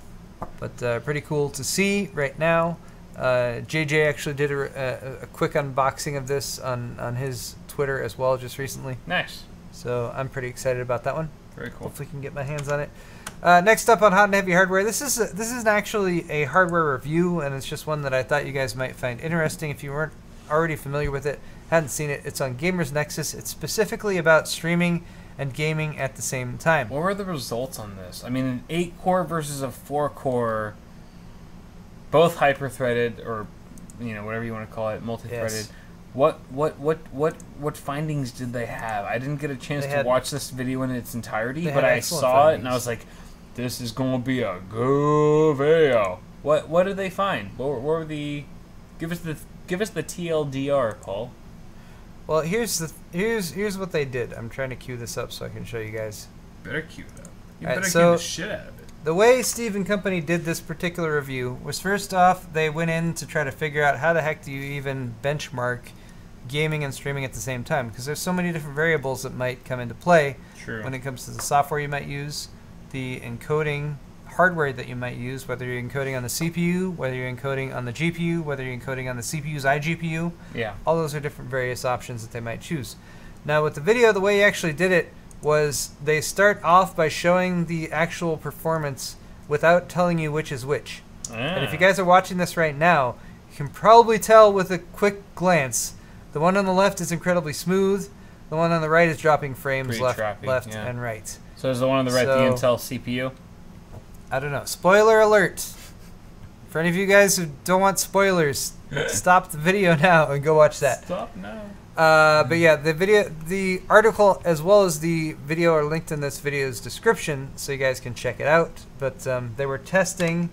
but pretty cool to see right now. JJ actually did a quick unboxing of this on his Twitter as well just recently. Nice. So I'm pretty excited about that one. Very cool. Hopefully, can get my hands on it. Next up on Hot and Heavy Hardware, this is actually a hardware review, and it's just one that I thought you guys might find interesting if you weren't already familiar with it, hadn't seen it. It's on GamersNexus. It's specifically about streaming and gaming at the same time. What were the results on this? I mean, an 8-core versus a 4-core, both hyper-threaded, or whatever you want to call it, multi-threaded. Yes. What findings did they have? I didn't get a chance to watch this video in its entirety, but I saw it and I was like, "This is gonna be a good video." What did they find? What were the? Give us the TLDR, Paul. Well, here's what they did. I'm trying to cue this up so I can show you guys. Better cue it up. You better cue the shit out of it. The way Steve and company did this particular review was, first off, they went in to try to figure out how the heck do you even benchmark gaming and streaming at the same time, because there's so many different variables that might come into play. True. When it comes to the software you might use, the encoding hardware that you might use, whether you're encoding on the CPU, whether you're encoding on the GPU, whether you're encoding on the CPU's iGPU. Yeah. All those are different various options that they might choose. Now with the video, the way you actually did it was they start off by showing the actual performance without telling you which is which. And if you guys are watching this right now, you can probably tell with a quick glance. The one on the left is incredibly smooth. The one on the right is dropping frames left and right. So is the one on the right the Intel CPU? I don't know. Spoiler alert. For any of you guys who don't want spoilers, stop the video now and go watch that. Stop now. But yeah, the article as well as the video are linked in this video's description, so you guys can check it out. But they were testing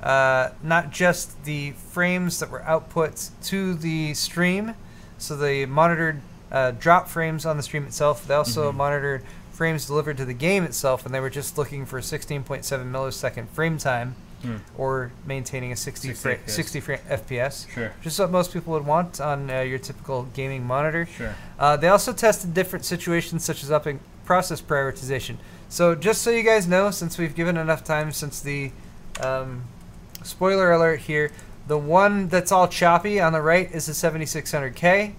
not just the frames that were output to the stream, so they monitored drop frames on the stream itself. They also monitored frames delivered to the game itself, and they were just looking for 16.7 millisecond frame time, or maintaining a 60 FPS. Sure. Which is what most people would want on your typical gaming monitor. Sure. They also tested different situations such as upping process prioritization. So just so you guys know, since we've given enough time since the spoiler alert here, the one that's all choppy on the right is the 7600K.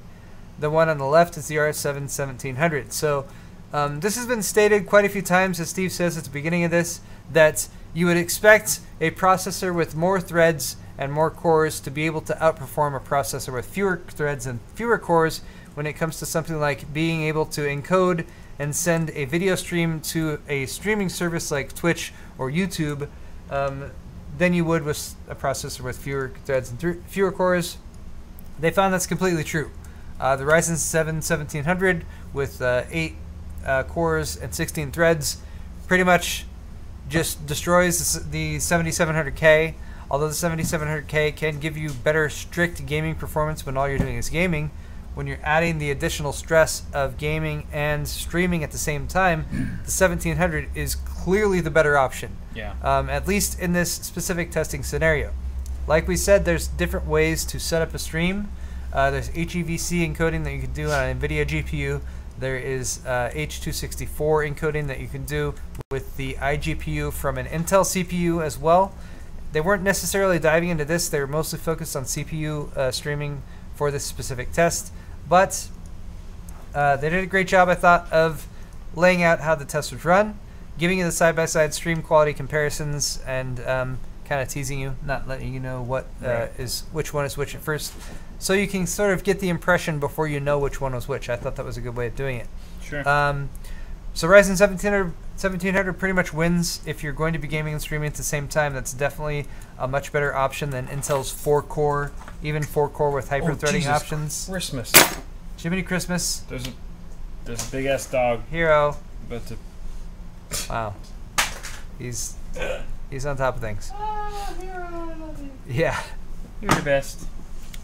The one on the left is the R7 1700. So this has been stated quite a few times, as Steve says at the beginning of this, that you would expect a processor with more threads and more cores to be able to outperform a processor with fewer threads and fewer cores when it comes to something like being able to encode and send a video stream to a streaming service like Twitch or YouTube than you would with a processor with fewer threads and fewer cores. They found that's completely true. The Ryzen 7 1700 with 8 cores and 16 threads pretty much just destroys the 7700K. Although the 7700K can give you better strict gaming performance when all you're doing is gaming, when you're adding the additional stress of gaming and streaming at the same time, the 1700 is clearly the better option. Yeah. At least in this specific testing scenario. Like we said, there's different ways to set up a stream. There's HEVC encoding that you can do on an NVIDIA GPU. There is H264 encoding that you can do with the iGPU from an Intel CPU as well. They weren't necessarily diving into this. They were mostly focused on CPU streaming for this specific test. But they did a great job, I thought, of laying out how the test was run, giving you the side-by-side stream quality comparisons, and kind of teasing you, not letting you know what is which one is which at first, so you can sort of get the impression before you know which one was which. I thought that was a good way of doing it. Sure. So Ryzen 1700 pretty much wins if you're going to be gaming and streaming at the same time. That's definitely a much better option than Intel's 4-core, even 4-core with hyper-threading options. Christmas. Jiminy Christmas. There's a big ass dog. Hero. About to. Wow. He's on top of things. Hero, I love you. Yeah. You're the best.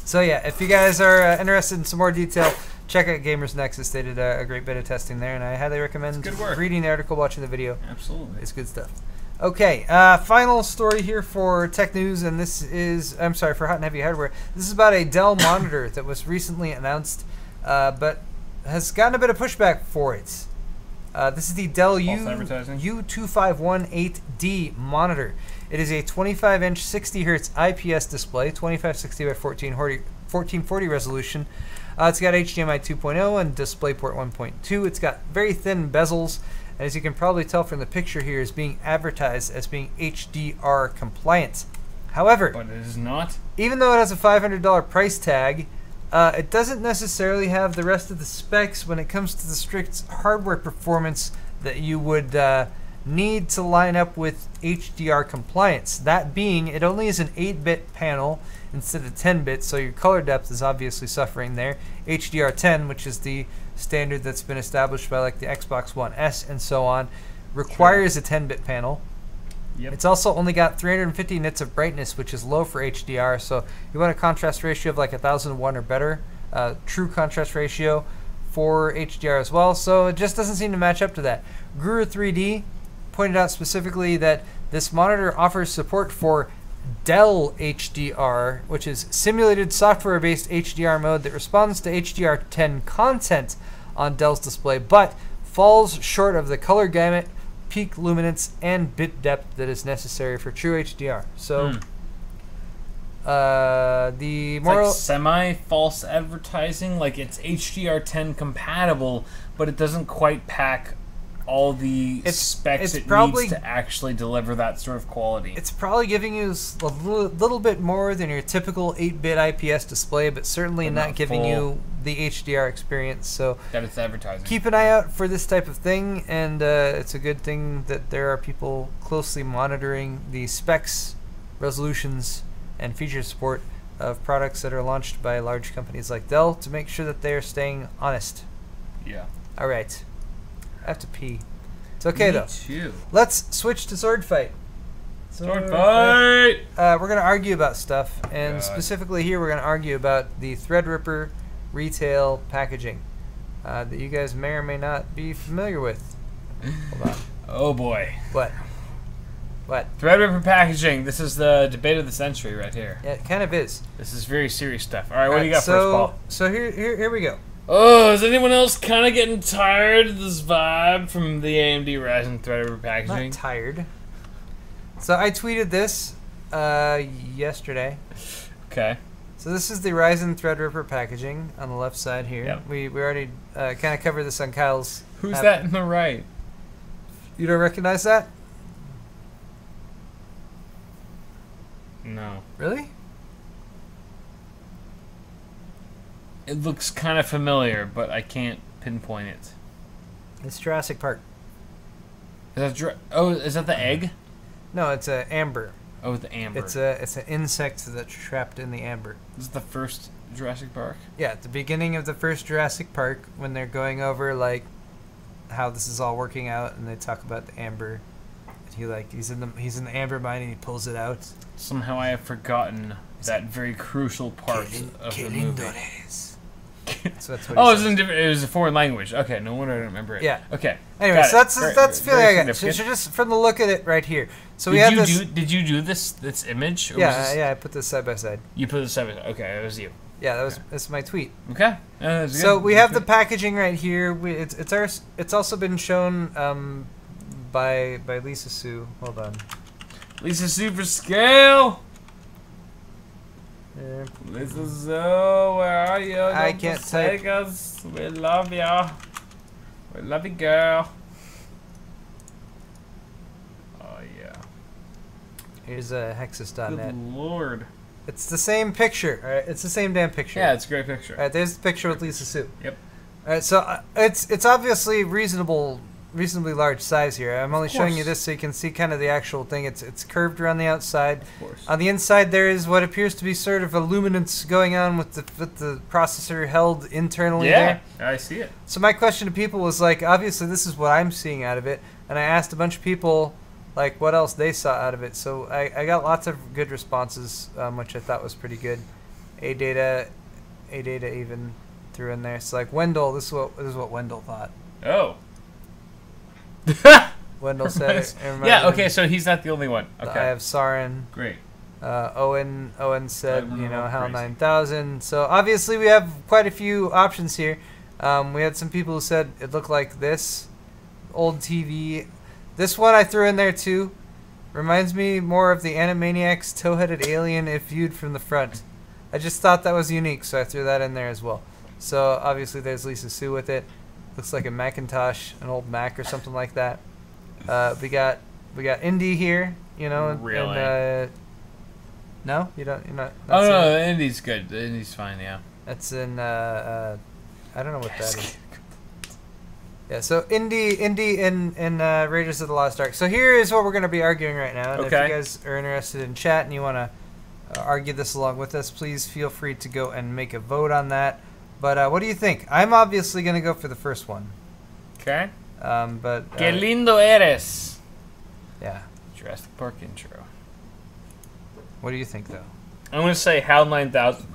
So yeah, if you guys are interested in some more detail, check out GamersNexus. They did a great bit of testing there, and I highly recommend reading the article, watching the video. Absolutely. It's good stuff. Okay, final story here for tech news, and this is, I'm sorry, for hot and heavy hardware. This is about a Dell monitor that was recently announced, but has gotten a bit of pushback for it. This is the Dell U2518D monitor. It is a 25-inch 60Hz IPS display, 2560 by 1440 resolution. It's got HDMI 2.0 and DisplayPort 1.2. It's got very thin bezels, and as you can probably tell from the picture here, is being advertised as being HDR compliant. However, but it is not. Even though it has a $500 price tag, it doesn't necessarily have the rest of the specs when it comes to the strict hardware performance that you would need to line up with HDR compliance. That being, it only is an 8-bit panel instead of 10-bit, so your color depth is obviously suffering there. HDR10, which is the standard that's been established by like the Xbox One S and so on, requires a 10-bit panel. Yep. It's also only got 350 nits of brightness, which is low for HDR, so you want a contrast ratio of like 1001 or better, true contrast ratio for HDR as well, so it just doesn't seem to match up to that. Guru 3D pointed out specifically that this monitor offers support for Dell HDR, which is simulated software-based HDR mode that responds to HDR10 content on Dell's display, but falls short of the color gamut, peak luminance, and bit depth that is necessary for true HDR. So, the moral... It's like semi-false advertising, like it's HDR10 compatible, but it doesn't quite pack all the specs it needs to actually deliver that sort of quality. It's probably giving you a little bit more than your typical 8-bit IPS display, but certainly not giving you the HDR experience. So that it's advertising. Keep an eye out for this type of thing, and it's a good thing that there are people closely monitoring the specs, resolutions, and feature support of products that are launched by large companies like Dell to make sure that they are staying honest. Yeah. All right. I have to pee. It's okay, though. Me too. Let's switch to sword fight. Sword fight! We're going to argue about stuff, and specifically here we're going to argue about the Threadripper retail packaging that you guys may or may not be familiar with. Hold on. Oh boy. What? What? Threadripper packaging. This is the debate of the century right here. Yeah, it kind of is. This is very serious stuff. All right, what do you got first, Paul? So here we go. Oh, is anyone else kind of getting tired of this vibe from the AMD Ryzen Threadripper packaging? Not tired. So I tweeted this yesterday. Okay. So this is the Ryzen Threadripper packaging on the left side here. Yep. We already kind of covered this on Kyle's. Who's that in the right? You don't recognize that? No. Really? It looks kind of familiar, but I can't pinpoint it. It's Jurassic Park. Is that the egg? No, it's a amber. Oh, the amber. It's an insect that's trapped in the amber. This is the first Jurassic Park? Yeah, at the beginning of the first Jurassic Park, when they're going over like how this is all working out, and they talk about the amber. He's in the amber mine and he pulls it out. Somehow I have forgotten that very crucial part of the movie. So that's what it was a foreign language. Okay, no wonder I don't remember it. Yeah. Okay. Anyway, so that's the feeling I got. So just from the look at it right here. So did you do this image? Or yeah, I put this side by side. You put this side by side. Okay, it was you. Yeah, that's my tweet. Okay. So we have the packaging right here. It's also been shown by Lisa Sue. Hold on. Lisa Sue for scale. Yeah. Lisa Sue, where are you? I can't type. Us. We love ya. We love you, girl. Oh yeah. Here's Hexus.net. Good lord. It's the same picture. All right, it's the same damn picture. Yeah, it's a great picture. All right, there's the picture with Lisa Sue. Yep. All right, so it's obviously reasonably large size here. I'm only showing you this so you can see kind of the actual thing. It's curved around the outside. Of course. On the inside, there is what appears to be sort of a luminance going on with the processor held internally there. Yeah, I see it. So my question to people was like, obviously this is what I'm seeing out of it, and I asked a bunch of people like what else they saw out of it. So I got lots of good responses, which I thought was pretty good. A data even threw in there. So like Wendell, this is what Wendell thought. Oh. Wendell said it. Yeah, okay, so he's not the only one. Okay. I have Sarin. Great. Owen said, HAL 9000. So obviously we have quite a few options here. We had some people who said it looked like this old TV. This one I threw in there too. Reminds me more of the Animaniacs toe-headed alien if viewed from the front. I just thought that was unique, so I threw that in there as well. So obviously there's Lisa Sue with it. Looks like a Macintosh, an old Mac or something like that. We got Indy here, Really? And, no, you're not. Oh no, the Indy's good. The Indy's fine, yeah. That's in I don't know what that is. Yeah, so Indy and Raiders of the Lost Ark. So here is what we're going to be arguing right now. And if you guys are interested in chat and you want to argue this along with us, please feel free to go and make a vote on that. But what do you think? I'm obviously going to go for the first one. Okay. But Que lindo eres. Yeah. Jurassic Park intro. What do you think, though? I'm going to say HAL 9000.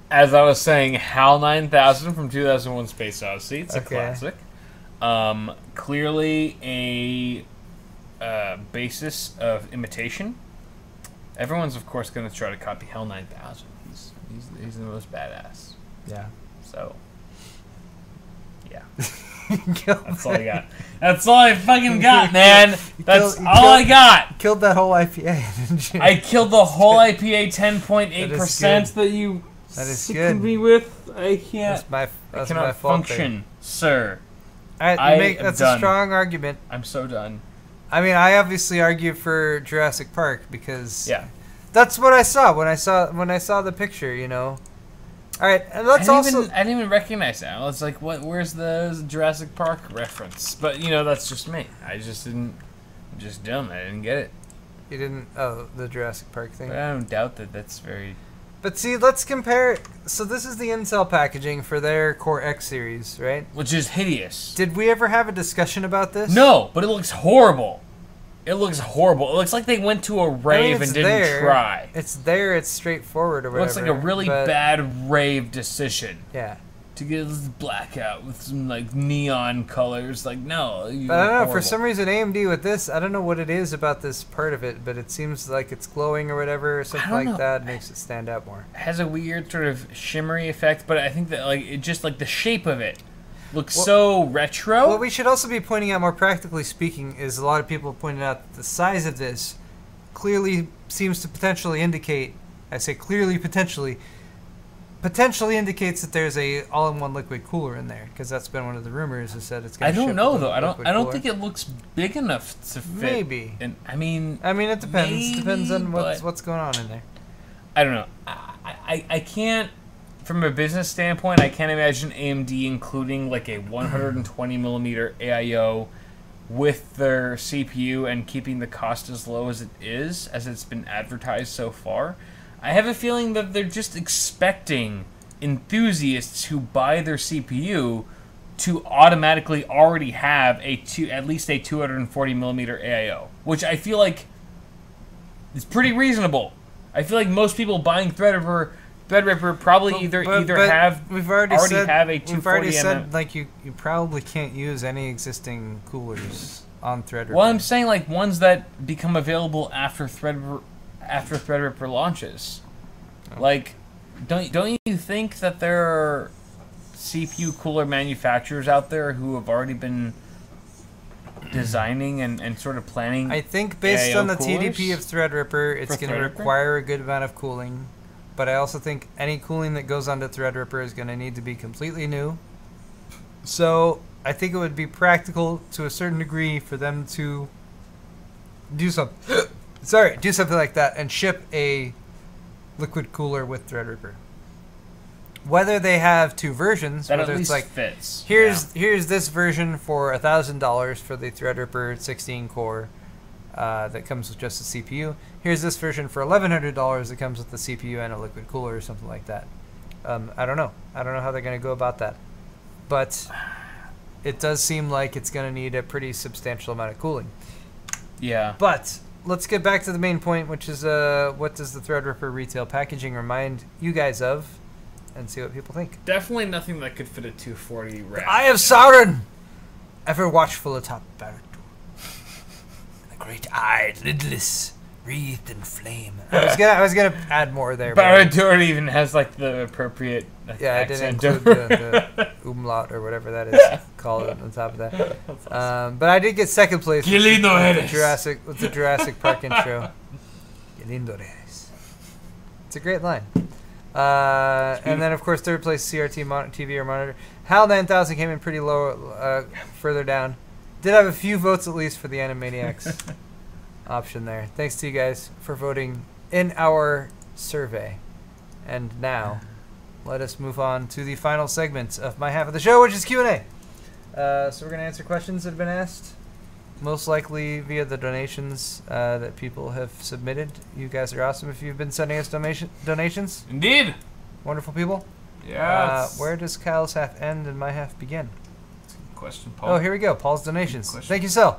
As I was saying, HAL 9000 from 2001 Space Odyssey. It's a classic. Clearly a basis of imitation. Everyone's, of course, going to try to copy HAL 9000. He's the most badass. Yeah. So, yeah. That's all I got. That's all I fucking got, man. That's all I got. Killed that whole IPA, didn't you? I killed the whole IPA 10.8% that you sickened me with. I can't. That's I cannot my fault function, there. sir. That's a strong argument. I'm so done. I mean, I obviously argue for Jurassic Park because yeah, that's what I saw when I saw the picture. All right, and let's I didn't even recognize that. I was like, "What? Where's the Jurassic Park reference?" But that's just me. I just didn't. I'm just dumb. I didn't get it. You didn't? Oh, the Jurassic Park thing. But I don't doubt that. That's very. But see, let's compare. So this is the Intel packaging for their Core X series, right? Which is hideous. Did we ever have a discussion about this? No, but it looks horrible. It looks horrible. It looks like they went to a rave and didn't try. It's there. It's straightforward or whatever. It looks like a really bad rave decision. Yeah. To get this blackout with some neon colors, no. But I don't know. Horrible. For some reason, AMD with this, I don't know what it is about this part of it, but it seems like it's glowing or whatever, or something like that makes it stand out more. It has a weird sort of shimmery effect, but I think that it just the shape of it looks so retro. What we should also be pointing out, more practically speaking, is a lot of people pointed out that the size of this clearly seems to potentially indicate. I say clearly, potentially indicates that there's a all-in-one liquid cooler in there, because that's been one of the rumors. Is that it's going to. I don't know though. I don't think it looks big enough to fit. Maybe. And I mean, it depends. Maybe, depends on what's going on in there. I don't know. I can't, from a business standpoint, I can't imagine AMD including like a 120 millimeter AIO with their CPU and keeping the cost as low as it is, as it's been advertised so far. I have a feeling that they're just expecting enthusiasts who buy their CPU to automatically already have at least a 240 millimeter AIO, which I feel like is pretty reasonable. I feel like most people buying Threadripper probably either have a 240 We've already said like you probably can't use any existing coolers on Threadripper. Well, I'm saying like ones that become available after Threadripper launches. Oh. Like, don't you think that there are CPU cooler manufacturers out there who have already been designing and sort of planning? I think based AIO on the coolers TDP of Threadripper, it's going to require a good amount of cooling. But I also think any cooling that goes onto Threadripper is going to need to be completely new. So I think it would be practical to a certain degree for them to do something like that and ship a liquid cooler with Threadripper. Whether they have two versions, that whether at it's least like fits. Here's this version for $1,000 for the Threadripper 16 core that comes with just the CPU. Here's this version for $1,100 that comes with the CPU and a liquid cooler or something like that. I don't know. I don't know how they're going to go about that. But it does seem like it's going to need a pretty substantial amount of cooling. Yeah. But let's get back to the main point, which is what does the Threadripper retail packaging remind you guys of? And see what people think. Definitely nothing that could fit a 240 rack. The Eye of Sauron! Ever watchful atop Barad-dûr. The great eye, lidless, wreathed in flame. I was gonna add more there. Barad-dûr even has like the appropriate accent. I didn't include the umlaut or whatever that is called on top of that. But I did get second place with the Jurassic Park intro. Gilindores. It's a great line. And then, of course, third place, CRT TV or monitor. HAL 9000 came in pretty low, further down. Did have a few votes, at least, for the Animaniacs option there. Thanks to you guys for voting in our survey. And now, let us move on to the final segment of my half of the show, which is Q&A. So we're going to answer questions that have been asked, most likely via the donations that people have submitted. You guys are awesome if you've been sending us donations. Indeed. Wonderful people. Yes. Where does Kyle's half end and my half begin? Question, Paul. Oh, here we go. Paul's donations. Thank you, Sel.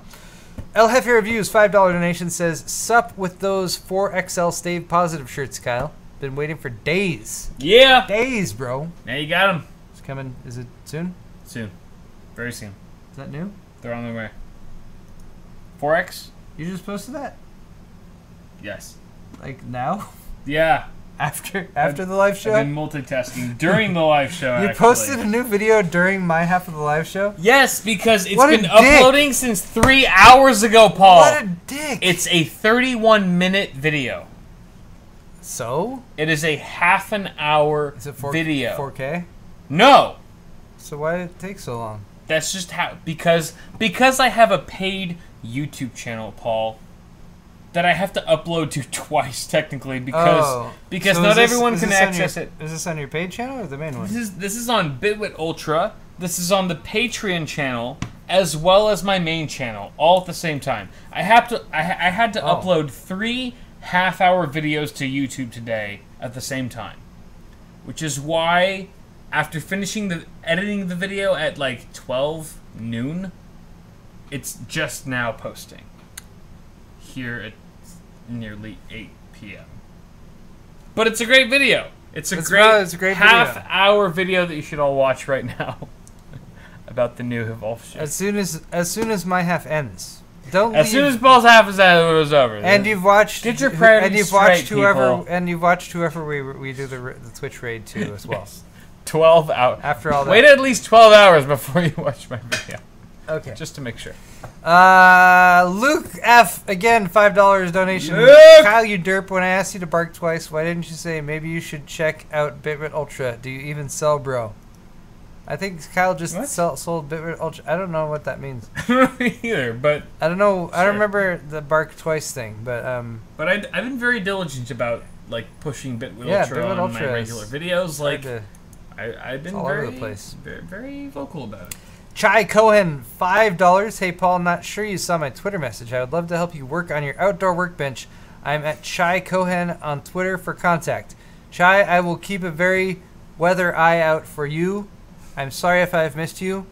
El Jefe Reviews, $5 donation, says, sup with those 4XL Stave Positive shirts, Kyle. Been waiting for days. Yeah. Days, bro. Now you got them. It's coming. Is it soon? Soon. Very soon. Is that new? They're on their way. 4X? You just posted that? Yes. Like now? Yeah. After the live show? I've been multitasking during the live show, You posted a new video during my half of the live show? Yes, because it's What a been dick. uploading since 3 hours ago, Paul. What a dick. It's a 31-minute video. So? It is a half an hour Is it video. 4K? No. So why did it take so long? That's just how, because I have a paid YouTube channel, Paul, that I have to upload to twice technically because So not everyone can access it. Is this on your paid channel or the main one? This is on Bitwit Ultra. This is on the Patreon channel as well as my main channel, all at the same time. I had to upload 3 half-hour videos to YouTube today at the same time, which is why after finishing editing the video at like 12 noon, it's just now posting here at nearly 8 p.m. But it's a great video. It's a great half-hour video that you should all watch right now about the new Evolve ship. As soon as my half ends. As soon as Paul's half is out, it was over. And you've watched. Get your priorities straight, people. And you've watched whoever we do the Twitch raid to as well. Yes. 12 hours. After all that. Wait at least 12 hours before you watch my video. Okay. Just to make sure. Luke F. Again, $5 donation. Luke! Kyle, you derp. When I asked you to bark twice, why didn't you say maybe you should check out Bitwit Ultra? Do you even sell, bro? I think Kyle just What? sold Bitwit Ultra. I don't know what that means. Either, but I don't know. I Sure. don't remember the bark twice thing, but I've been very diligent about like pushing Bitwit Yeah, Ultra Bitwit on Ultra my is regular videos. hard Like to- I've been all very, over the place. very, very vocal about it. Chai Cohen, $5. Hey Paul, not sure you saw my Twitter message. I would love to help you work on your outdoor workbench. I'm at Chai Cohen on Twitter for contact. Chai, I will keep a very weather eye out for you. I'm sorry if I've missed you.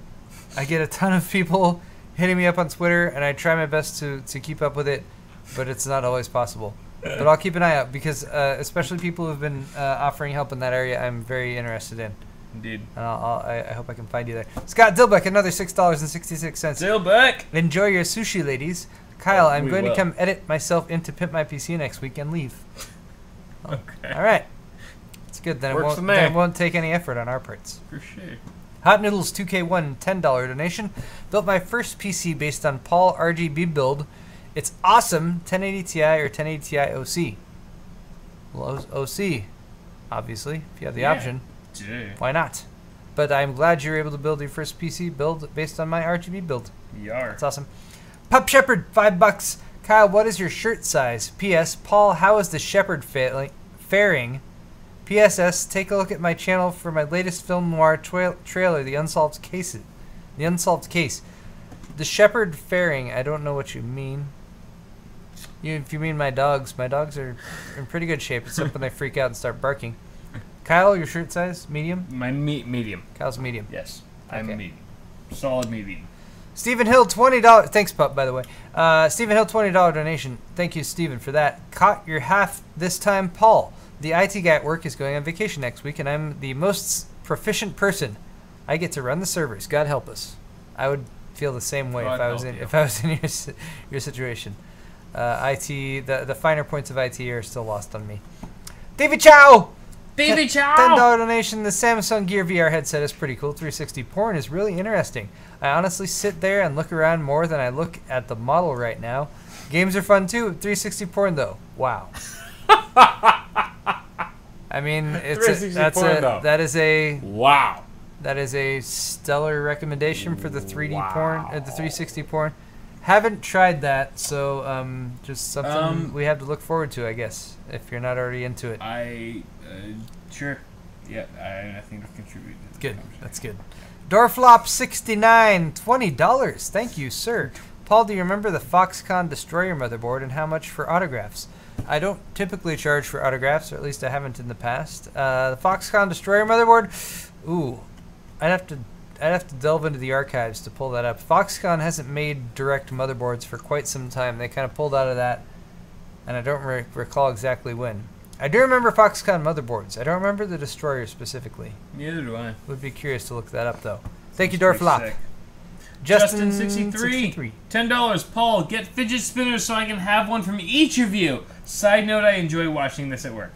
I get a ton of people hitting me up on Twitter, and I try my best to keep up with it, but it's not always possible. But I'll keep an eye out because especially people who've been offering help in that area, I'm very interested in. Indeed. I hope I can find you there. Scott Dilbeck, another $6.66. Dilbeck. Enjoy your sushi, ladies. Kyle, I'm We going will. to come edit myself into Pimp My PC next week and leave. Okay. All right. It's good. Then Works for me. then it won't take any effort on our parts. For sure. Hot Noodles 2K1, $10 donation. Built my first PC based on Paul RGB build. It's awesome. 1080 Ti or 1080 Ti OC. Well, OC, obviously, if you have the Yeah. option. Dude. Why not? But I'm glad you're able to build your first PC build based on my RGB build. Yar. That's awesome. Pup Shepherd, $5. Kyle, what is your shirt size? P.S. Paul, how is the Shepherd faring? P.S.S. Take a look at my channel for my latest film noir trailer, The Unsolved Case. The Unsolved Case. The Shepherd faring, I don't know what you mean. If you mean my dogs are in pretty good shape, except when they freak out and start barking. Kyle, your shirt size? Medium? My medium. Kyle's medium. Yes. I'm Okay. medium. Solid medium. Stephen Hill, $20. Thanks, Pup, by the way. Stephen Hill, $20 donation. Thank you, Stephen, for that. Caught your half this time, Paul. The IT guy at work is going on vacation next week, and I'm the most proficient person. I get to run the servers. God help us. I would feel the same way God if help I was in your situation. IT, the finer points of IT are still lost on me. David Chow. Baby chow! $10 donation. The Samsung Gear VR headset is pretty cool. 360 porn is really interesting. I honestly sit there and look around more than I look at the model right now. Games are fun too. 360 porn though. Wow. I mean, that is a stellar recommendation for the 3D porn, the 360 porn. Haven't tried that, so just something we have to look forward to, I guess, if you're not already into it. Sure. Yeah, I think I'll contribute. To Good. the conversation. That's good. Dorflop69, $20. Thank you, sir. Paul, do you remember the Foxconn Destroyer motherboard and how much for autographs? I don't typically charge for autographs, or at least I haven't in the past. The Foxconn Destroyer motherboard, ooh, I'd have to delve into the archives to pull that up. Foxconn hasn't made direct motherboards for quite some time. They kind of pulled out of that, and I don't recall exactly when. I do remember Foxconn motherboards. I don't remember the Destroyer specifically. Neither do I. Would be curious to look that up, though. Thank you, Pretty Dorflop. sick. Justin, Justin63, $10. Paul, get fidget spinners so I can have one from each of you. Side note, I enjoy watching this at work.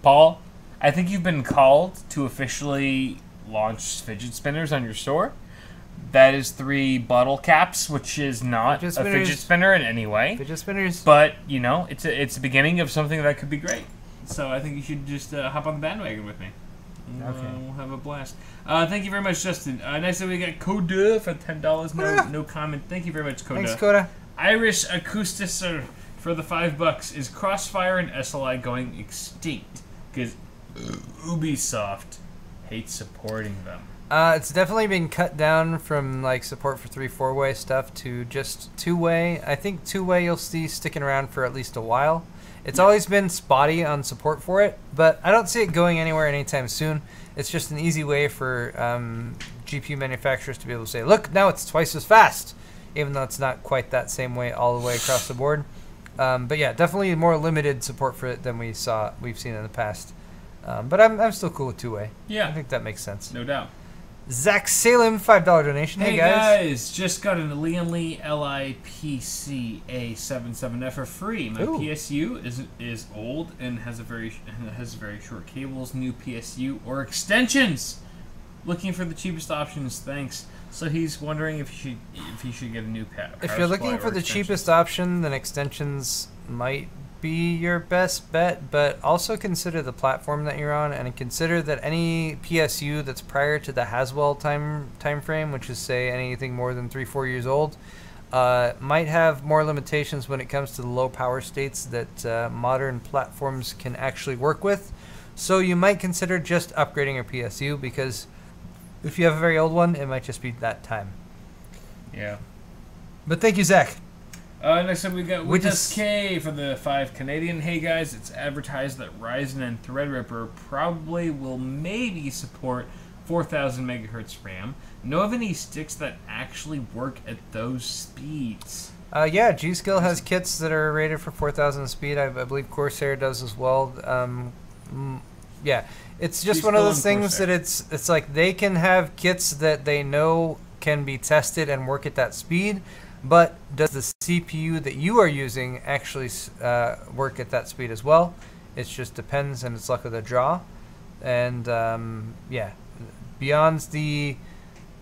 Paul, I think you've been called to officially launch fidget spinners on your store. That is 3 bottle caps, which is not a fidget spinner in any way. Fidget spinners. But, you know, it's the beginning of something that could be great. So I think you should just hop on the bandwagon with me. Okay. We'll have a blast. Thank you very much, Justin. Nice that we got Coda for $10. No comment. Thank you very much, Coda. Thanks, Coda. Irish Acousticer for the $5. Is Crossfire and SLI going extinct? Because Ubisoft hates supporting them. It's definitely been cut down from like support for 3-4-way stuff to just 2-way. I think 2-way you'll see sticking around for at least a while. It's always been spotty on support for it, but I don't see it going anywhere anytime soon. It's just an easy way for GPU manufacturers to be able to say, look, now it's twice as fast, even though it's not quite that same way all the way across the board. But yeah, definitely more limited support for it than we've seen in the past. But I'm still cool with 2-way. Yeah. I think that makes sense. No doubt. Zach Salem, $5 donation. Hey guys. Just got an Liam Lee LIPC A77F for free. My Ooh. PSU is old and has very short cables. New PSU or extensions. Looking for the cheapest options. Thanks. So he's wondering if he should get a new power If you're supply looking or for the extensions. cheapest option, then extensions might be your best bet, but also consider the platform that you're on, and consider that any PSU that's prior to the Haswell time frame, which is say anything more than 3-4 years old, might have more limitations when it comes to the low power states that modern platforms can actually work with. So you might consider just upgrading your PSU, because if you have a very old one, it might just be that time. Yeah. But thank you, Zach. Next up we got Witness K for the 5 Canadian. Hey guys, it's advertised that Ryzen and Threadripper probably will maybe support 4000 megahertz RAM. Know of any sticks that actually work at those speeds? Yeah, G-Skill has kits that are rated for 4000 speed. I believe Corsair does as well. Yeah, it's just one of those things that it's like they can have kits that they know can be tested and work at that speed, but does the CPU that you are using actually work at that speed as well? It just depends, and it's luck of the draw. And yeah, beyond the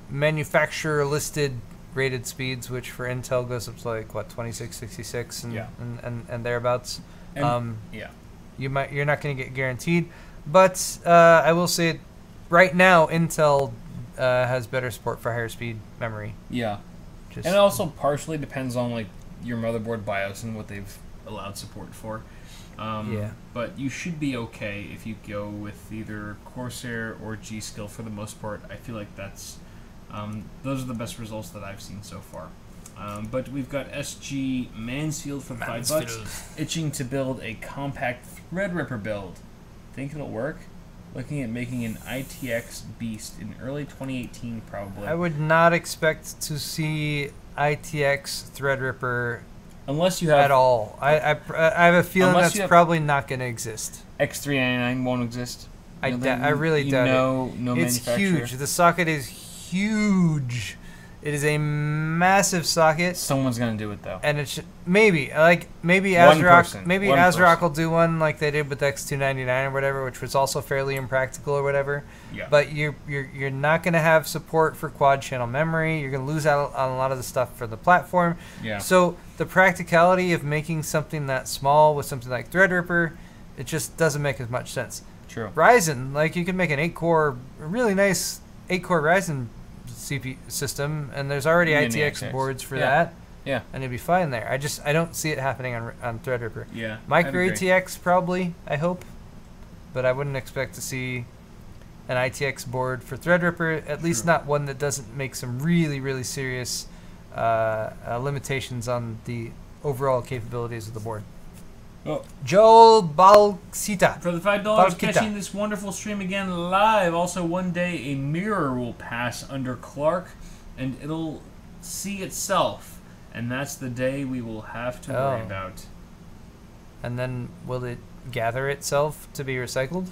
manufacturer listed rated speeds, which for Intel goes up to like what 2666 and thereabouts. And, yeah, you're not going to get guaranteed, but I will say right now Intel has better support for higher speed memory. Yeah. And it also partially depends on like your motherboard BIOS and what they've allowed support for. Yeah. But you should be okay if you go with either Corsair or G-Skill for the most part. I feel like that's those are the best results that I've seen so far. But we've got SG Mansfield for $5, itching to build a compact Threadripper build. Think it'll work? Looking at making an ITX beast in early 2018, probably. I would not expect to see ITX Threadripper unless you have at all. I have a feeling that's probably not going to exist. X399 won't exist. I really doubt it. No it's huge. The socket is huge. It is a massive socket. Someone's gonna do it though, and it's maybe ASRock will do one like they did with X299 or whatever, which was also fairly impractical or whatever. Yeah. But you're not gonna have support for quad channel memory. You're gonna lose out on a lot of the stuff for the platform. Yeah. So the practicality of making something that small with something like Threadripper, it just doesn't make as much sense. True. Ryzen, like you can make an 8-core, really nice 8-core Ryzen CPU system, and there's already ITX boards for that. Yeah. And it'd be fine there. I don't see it happening on Threadripper. Yeah. Micro ATX probably, I hope. But I wouldn't expect to see an ITX board for Threadripper, at least not one that doesn't make some really, really serious limitations on the overall capabilities of the board. Oh. Joel Balsita. For the $5, catching this wonderful stream again live. Also, one day a mirror will pass under Clarke, and it'll see itself. And that's the day we will have to worry about. And then will it gather itself to be recycled?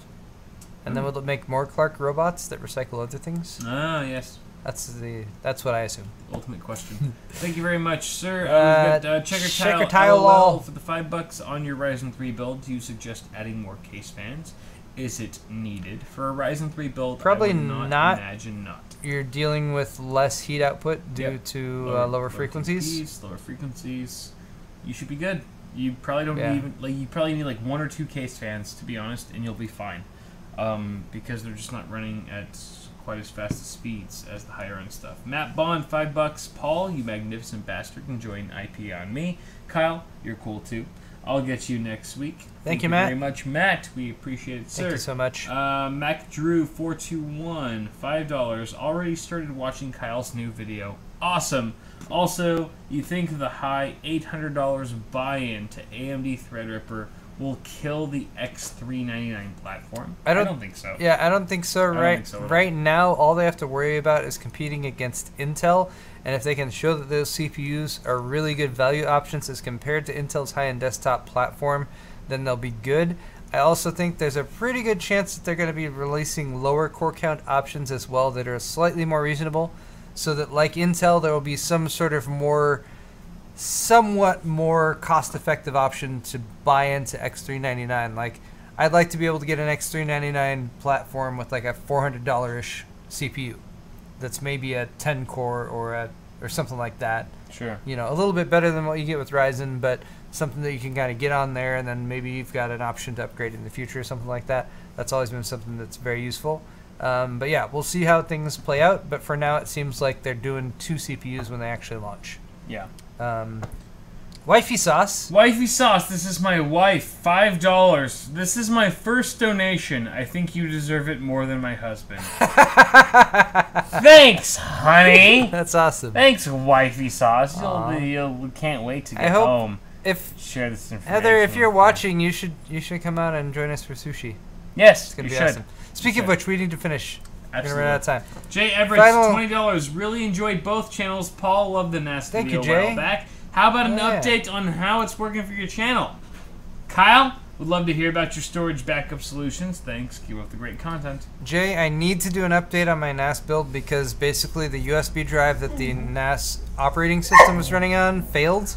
And then will it make more Clarke robots that recycle other things? Ah, yes. That's what I assume. Ultimate question. Thank you very much, sir. We've got Checker Tile LOL for the $5 on your Ryzen 3 build. Do you suggest adding more case fans? Is it needed for a Ryzen 3 build? Probably I would not. Imagine not. You're dealing with less heat output due to lower frequencies. Lower frequencies. You should be good. You probably don't even you probably need like 1 or 2 case fans, to be honest, and you'll be fine. Because they're just not running at quite as fast as speeds as the higher end stuff. Matt Bond, $5. Paul, you magnificent bastard, enjoying IP on me. Kyle, you're cool too. I'll get you next week. Thank you, Matt. Very much, Matt. We appreciate it, sir. Thank you so much. Mac Drew 421, $5. Already started watching Kyle's new video. Awesome. Also, you think the high $800 buy-in to AMD Threadripper will kill the X399 platform? I don't think so. Yeah, I don't think so. Right now, all they have to worry about is competing against Intel, and if they can show that those CPUs are really good value options as compared to Intel's high-end desktop platform, then they'll be good. I also think there's a pretty good chance that they're going to be releasing lower core count options as well that are slightly more reasonable, so that like Intel, there will be some sort of somewhat more cost-effective option to buy into X399. Like, I'd like to be able to get an X399 platform with like a $400-ish CPU that's maybe a 10-core or something like that. Sure. You know, a little bit better than what you get with Ryzen, but something that you can kind of get on there, and then maybe you've got an option to upgrade in the future or something like that. That's always been something that's very useful. But yeah, we'll see how things play out. But for now, it seems like they're doing 2 CPUs when they actually launch. Yeah. Wifey Sauce. Wifey Sauce, this is my wife. $5. This is my first donation. I think you deserve it more than my husband. Thanks, honey. That's awesome. Thanks, Wifey Sauce. You can't wait to get home. If share this information. Heather, if you're watching, you should come out and join us for sushi. Yes, it's gonna be should. awesome. Speaking of which, we need to finish. Absolutely. We're gonna run out of time. Jay Everett, $20. Really enjoyed both channels. Paul loved the NAS video a while back. How about an update on how it's working for your channel? Kyle, would love to hear about your storage backup solutions. Thanks. Keep up the great content. Jay, I need to do an update on my NAS build because basically the USB drive that the NAS operating system was running on failed,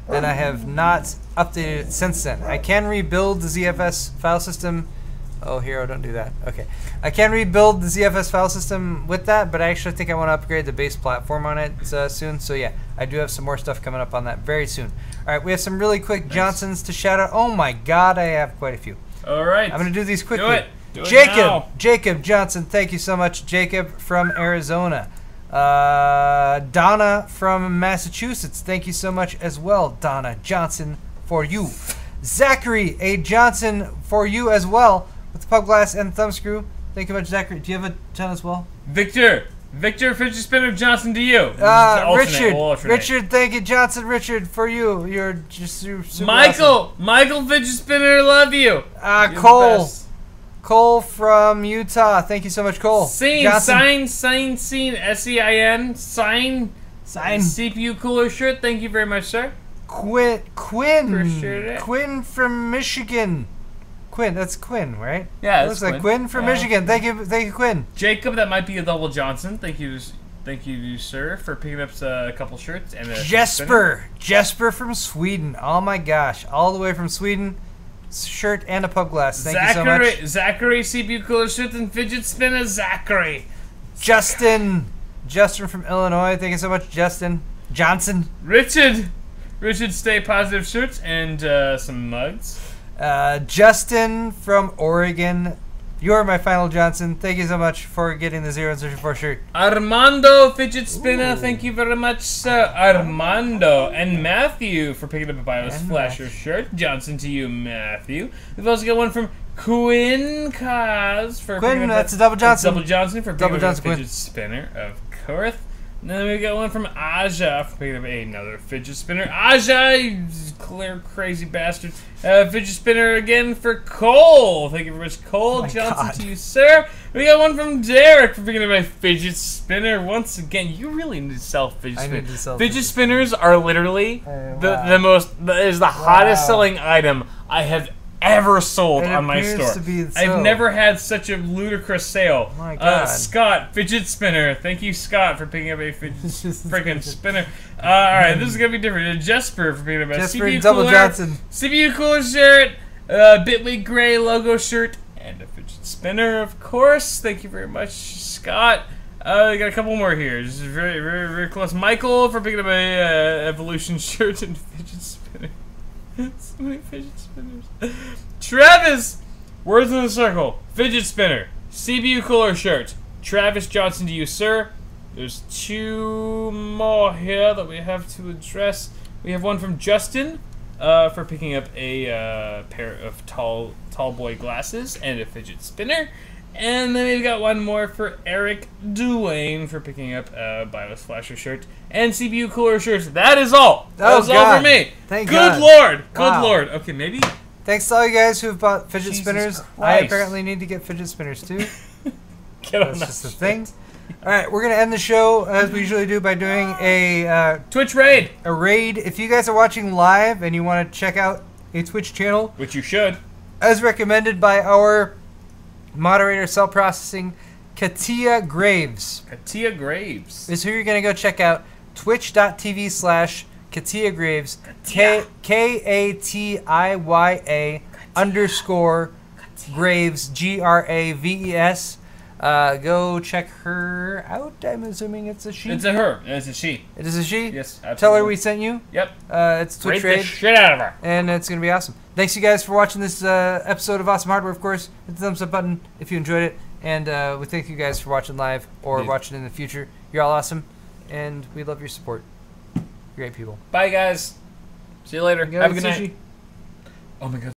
and I have not updated it since then. I can rebuild the ZFS file system. Oh, Hero, don't do that. Okay. I can rebuild the ZFS file system with that, but I actually think I want to upgrade the base platform on it soon. So yeah, I do have some more stuff coming up on that very soon. All right, we have some really quick Johnsons to shout out. Oh my God, I have quite a few. All right. I'm going to do these quickly. Do it. Do it now. Jacob Johnson, thank you so much. Jacob from Arizona. Donna from Massachusetts, thank you so much as well. Donna Johnson, for you. Zachary A. Johnson, for you as well. With the pub glass and thumb screw. Thank you much, Zachary. Do you have a ton as well? Victor Fidget Spinner Johnson to you. Richard, thank you, Johnson. Richard, for you. You're just super Michael Fidget Spinner, love you. Cole from Utah. Thank you so much, Cole. Sein SEIN CPU cooler shirt. Thank you very much, sir. Quinn from Michigan. Quinn, that's Quinn, right? Yeah, it looks like Quinn from Michigan. Thank you, Quinn. Jacob, that might be a double Johnson. Thank you, sir, for picking up a couple shirts and Jesper from Sweden. Oh my gosh, all the way from Sweden. Shirt and a pub glass. Thank you so much. Zachary, CPU cooler shirt and fidget spinner. Zachary. Justin from Illinois. Thank you so much, Justin. Johnson. Richard, stay positive shirts and some mugs. Justin from Oregon. You're my final Johnson. Thank you so much for getting the 034 shirt. Armando Fidget Spinner. Thank you very much, sir. Armando. And Matthew for picking up a BIOS Flasher shirt. Johnson to you, Matthew. We've also got one from Quinn Kaz for picking up that's a double Johnson. Double Johnson for picking up a Fidget Spinner, of course. And then we got one from Aja for picking up another fidget spinner. Aja, you clear crazy bastard. Fidget spinner again for Cole. Thank you very much, Cole. Johnson to you, sir. We got one from Derek for picking up a fidget spinner. Once again, you really need to sell fidget spinners. Fidget spinners are literally the hottest selling item I have ever sold on my store. I've never had such a ludicrous sale. My God. Scott, fidget spinner. Thank you, Scott, for picking up a freaking spinner. Alright, this is going to be different. Jesper for picking up a CPU cooler. Johnson. CPU cooler shirt, Bitwig Gray logo shirt, and a fidget spinner, of course. Thank you very much, Scott. We got a couple more here. This is very, very, very close. Michael for picking up a Evolution shirt and fidget spinner. So many fidget spinners. Travis! Words in the circle. Fidget spinner. CPU cooler shirt. Travis Johnson to you, sir. There's 2 more here that we have to address. We have one from Justin for picking up a pair of tall boy glasses and a fidget spinner. And then we've got one more for Eric Duane for picking up a BIOS Flasher shirt and CPU cooler shirts. That is all. That was all for me. Thank God. Lord. Good Lord. Okay, maybe. Thanks to all you guys who have bought fidget spinners. Christ. I apparently need to get fidget spinners too. That's just the thing. All right, we're going to end the show as we usually do by doing a Twitch raid. A raid. If you guys are watching live and you want to check out a Twitch channel, which you should, as recommended by our moderator cell processing, Katia Graves. Katia Graves is who you're going to go check out. Twitch.tv/Katia Graves. KATIYA _ Graves, GRAVES. Go check her out. I'm assuming it's a she. It's a her. It's a she. It is a she? Yes, absolutely. Tell her we sent you. Yep. It's Twitch Rate the Raid. shit out of her. And it's going to be awesome. Thanks, you guys, for watching this episode of Awesome Hardware, of course. Hit the thumbs up button if you enjoyed it. And we thank you guys for watching live or watching in the future. You're all awesome. And we love your support. Great people. Bye, guys. See you later. Have a good night. Sushi. Oh, my God.